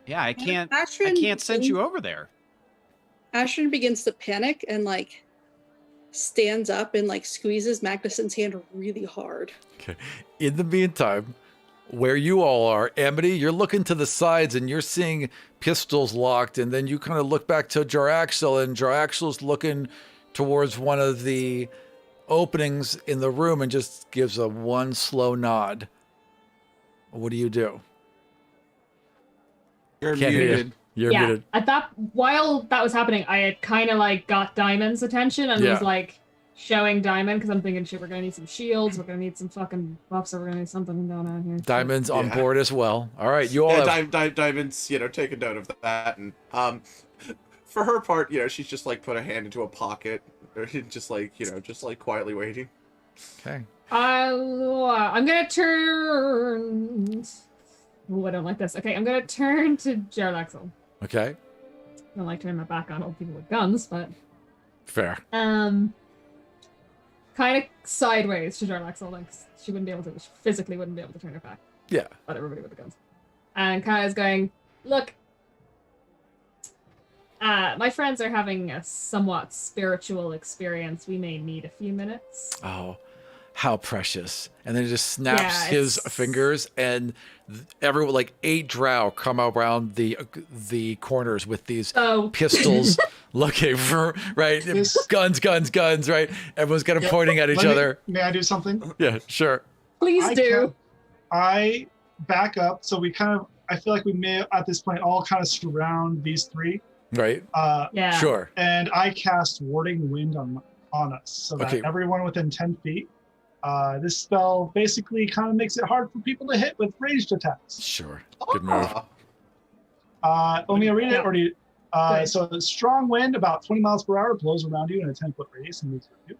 Yeah, I can't Ashrin send you over there. Ashrin begins to panic and like stands up and like squeezes Magnuson's hand really hard. Okay. In the meantime, where you all are, Amity, you're looking to the sides and you're seeing pistols locked, and then you kind of look back to Jarlaxle, and Jarlaxle's looking towards one of the openings in the room and just gives a one slow nod. What do you do? You're Can't hear you. muted. You're yeah, muted. at that while that was happening, I had kind of like got Diamond's attention and Yeah. was like showing Diamond because I'm thinking, shit, we're gonna need some shields, we're gonna need some fucking buffs, or we're gonna need something going on here. Diamond's on Yeah. board as well. All right, you all Yeah, have... Diamond's, taken note of that, and for her part, she's just like put a hand into a pocket, or just like quietly waiting. Okay. I'm gonna turn. Oh, I don't like this. Okay, I'm gonna turn to Jarlaxle. Okay. I don't like turning my back on old people with guns, but Fair. kind of sideways to Jarlaxle, like she wouldn't be able to, she physically wouldn't be able to turn her back. Yeah. But everybody with the guns. And kind of is going, look, my friends are having a somewhat spiritual experience. We may need a few minutes. Oh, how precious. And then he just snaps Yeah, his it's- fingers, and everyone, like 8 drow come around the corners with these So pistols looking for, right? Yes. Guns, right? Everyone's kind of pointing at each Let me- other. May I do something? Yeah, sure. please do. I back up, so I feel like we may at this point all kind of surround these three. Right? Yeah. Sure. And I cast Warding Wind on us, so that Okay. everyone within 10 feet. This spell basically kind of makes it hard for people to hit with ranged attacks. Sure. Good move. Want me to read it, or do you? Good. So the strong wind, about 20 miles per hour, blows around you in a 10-foot radius and moves with you,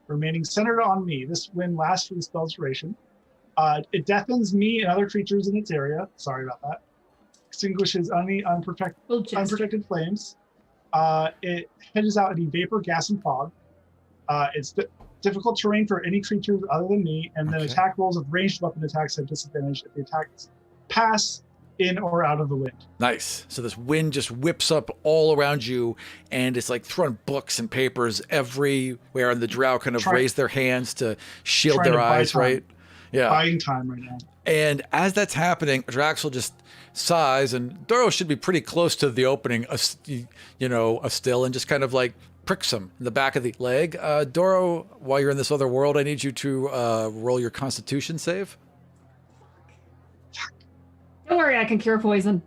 remaining centered on me. This wind lasts for the spell's duration. It deafens me and other creatures in its area. Sorry about that. Extinguishes any We'll just unprotected flames. It hedges out any vapor, gas, and fog. It's difficult terrain for any creatures other than me, and then Okay. attack rolls of ranged weapon attacks have disadvantage if the attacks pass in or out of the wind. Nice. So this wind just whips up all around you, and it's like throwing books and papers everywhere, and the drow kind of Try- raise their hands to shield Trying to their buy eyes, time. right? Yeah. Buying time right now. And as that's happening, Draxel just sighs, and Doro should be pretty close to the opening, still, and just kind of like pricks him in the back of the leg. Doro, while you're in this other world, I need you to roll your Constitution save. Don't worry, I can cure poison.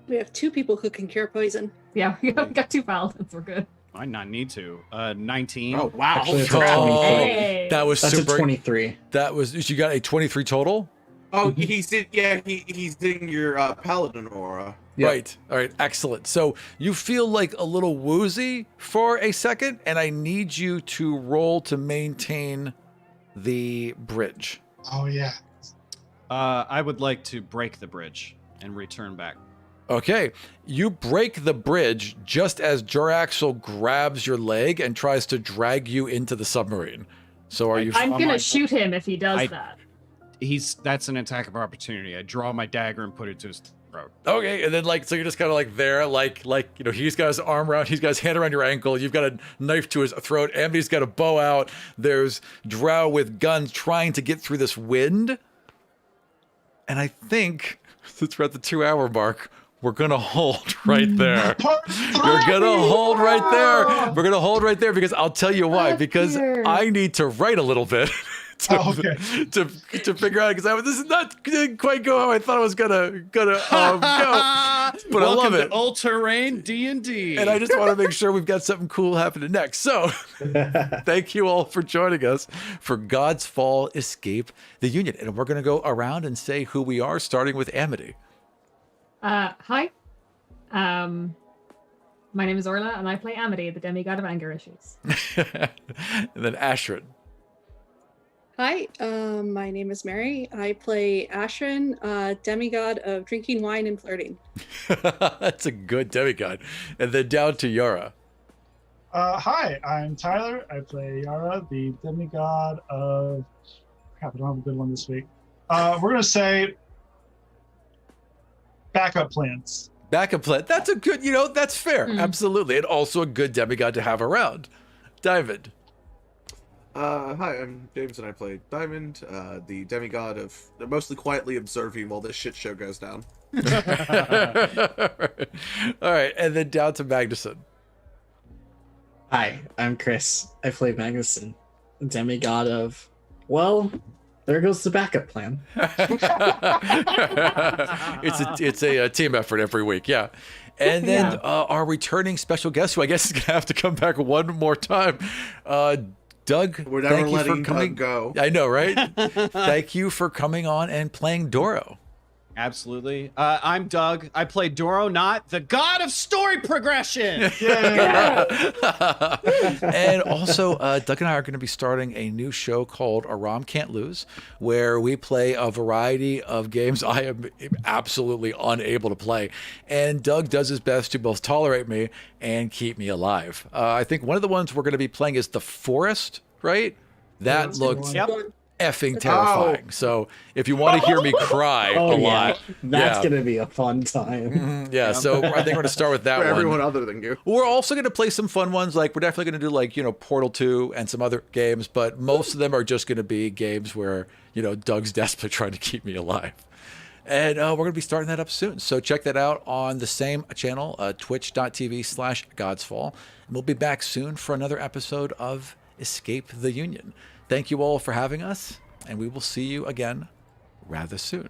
We have 2 people who can cure poison. Yeah, we got 2 paladins. We're good. Might not need to. 19. Oh wow! Actually, it's a Oh, 23. Hey. that was That's super. a 23. That was, you got a 23 total? Oh, he's in your paladin aura. Yep. Right. All right. Excellent. So you feel like a little woozy for a second, and I need you to roll to maintain the bridge. Oh yeah. I would like to break the bridge and return back. Okay. You break the bridge just as Jarlaxle grabs your leg and tries to drag you into the submarine. So are you? I'm Oh gonna my- shoot him if he does I- that. That's an attack of opportunity. I draw my dagger and put it to his throat. Okay, and then so you're just kind of like there, like he's got his arm around, he's got his hand around your ankle, you've got a knife to his throat, Amby's got a bow out. There's Drow with guns trying to get through this wind, and I think since we're at the 2-hour mark, we're gonna hold right there. We're gonna hold right there. We're gonna hold right there because I'll tell you why. Because dear. I need to write a little bit. Okay. to figure out because this is not didn't quite go how I thought it was gonna go, but I love it. All-terrain D&D. And I just want to make sure we've got something cool happening next. So, thank you all for joining us for God's Fall Escape the Union, and we're gonna go around and say who we are, starting with Amity. Hi. My name is Orla, and I play Amity, the demigod of anger issues. And then Ashrin. Hi, my name is Mary. I play Ashrin, demigod of drinking wine and flirting. That's a good demigod. And then down to Yara. Hi, I'm Tyler. I play Yara, the demigod of. Crap, I don't have a good one this week. We're gonna say backup plans. Backup plan. That's a good, that's fair. Absolutely. And also a good demigod to have around. Diamond. Hi, I'm James, and I play Diamond, the demigod of mostly quietly observing while this shit show goes down. All right. And then down to Magnuson. Hi, I'm Chris. I play Magnuson, demigod of, well, there goes the backup plan. It's a team effort every week. Yeah. And then our returning special guest, who I guess is going to have to come back one more time. Doug, We're never thank you letting for coming. Doug go. I know, right? Thank you for coming on and playing Doro. Absolutely. I'm Doug. I play Doro, not the god of story progression. And also, Doug and I are going to be starting a new show called Aram Can't Lose, where we play a variety of games I am absolutely unable to play. And Doug does his best to both tolerate me and keep me alive. I think one of the ones we're going to be playing is The Forest, right? That That's a good looked one. Yep. effing terrifying. So if you want to hear me cry a lot, That's yeah. gonna be a fun time. Yeah, so I think we're going to start with that For one. everyone other than you. We're also going to play some fun ones. Like we're definitely going to do Portal 2 and some other games, but most of them are just going to be games where, Doug's desperately trying to keep me alive. And we're going to be starting that up soon. So check that out on the same channel, twitch.tv/godsfall. And we'll be back soon for another episode of Escape the Union. Thank you all for having us, and we will see you again rather soon.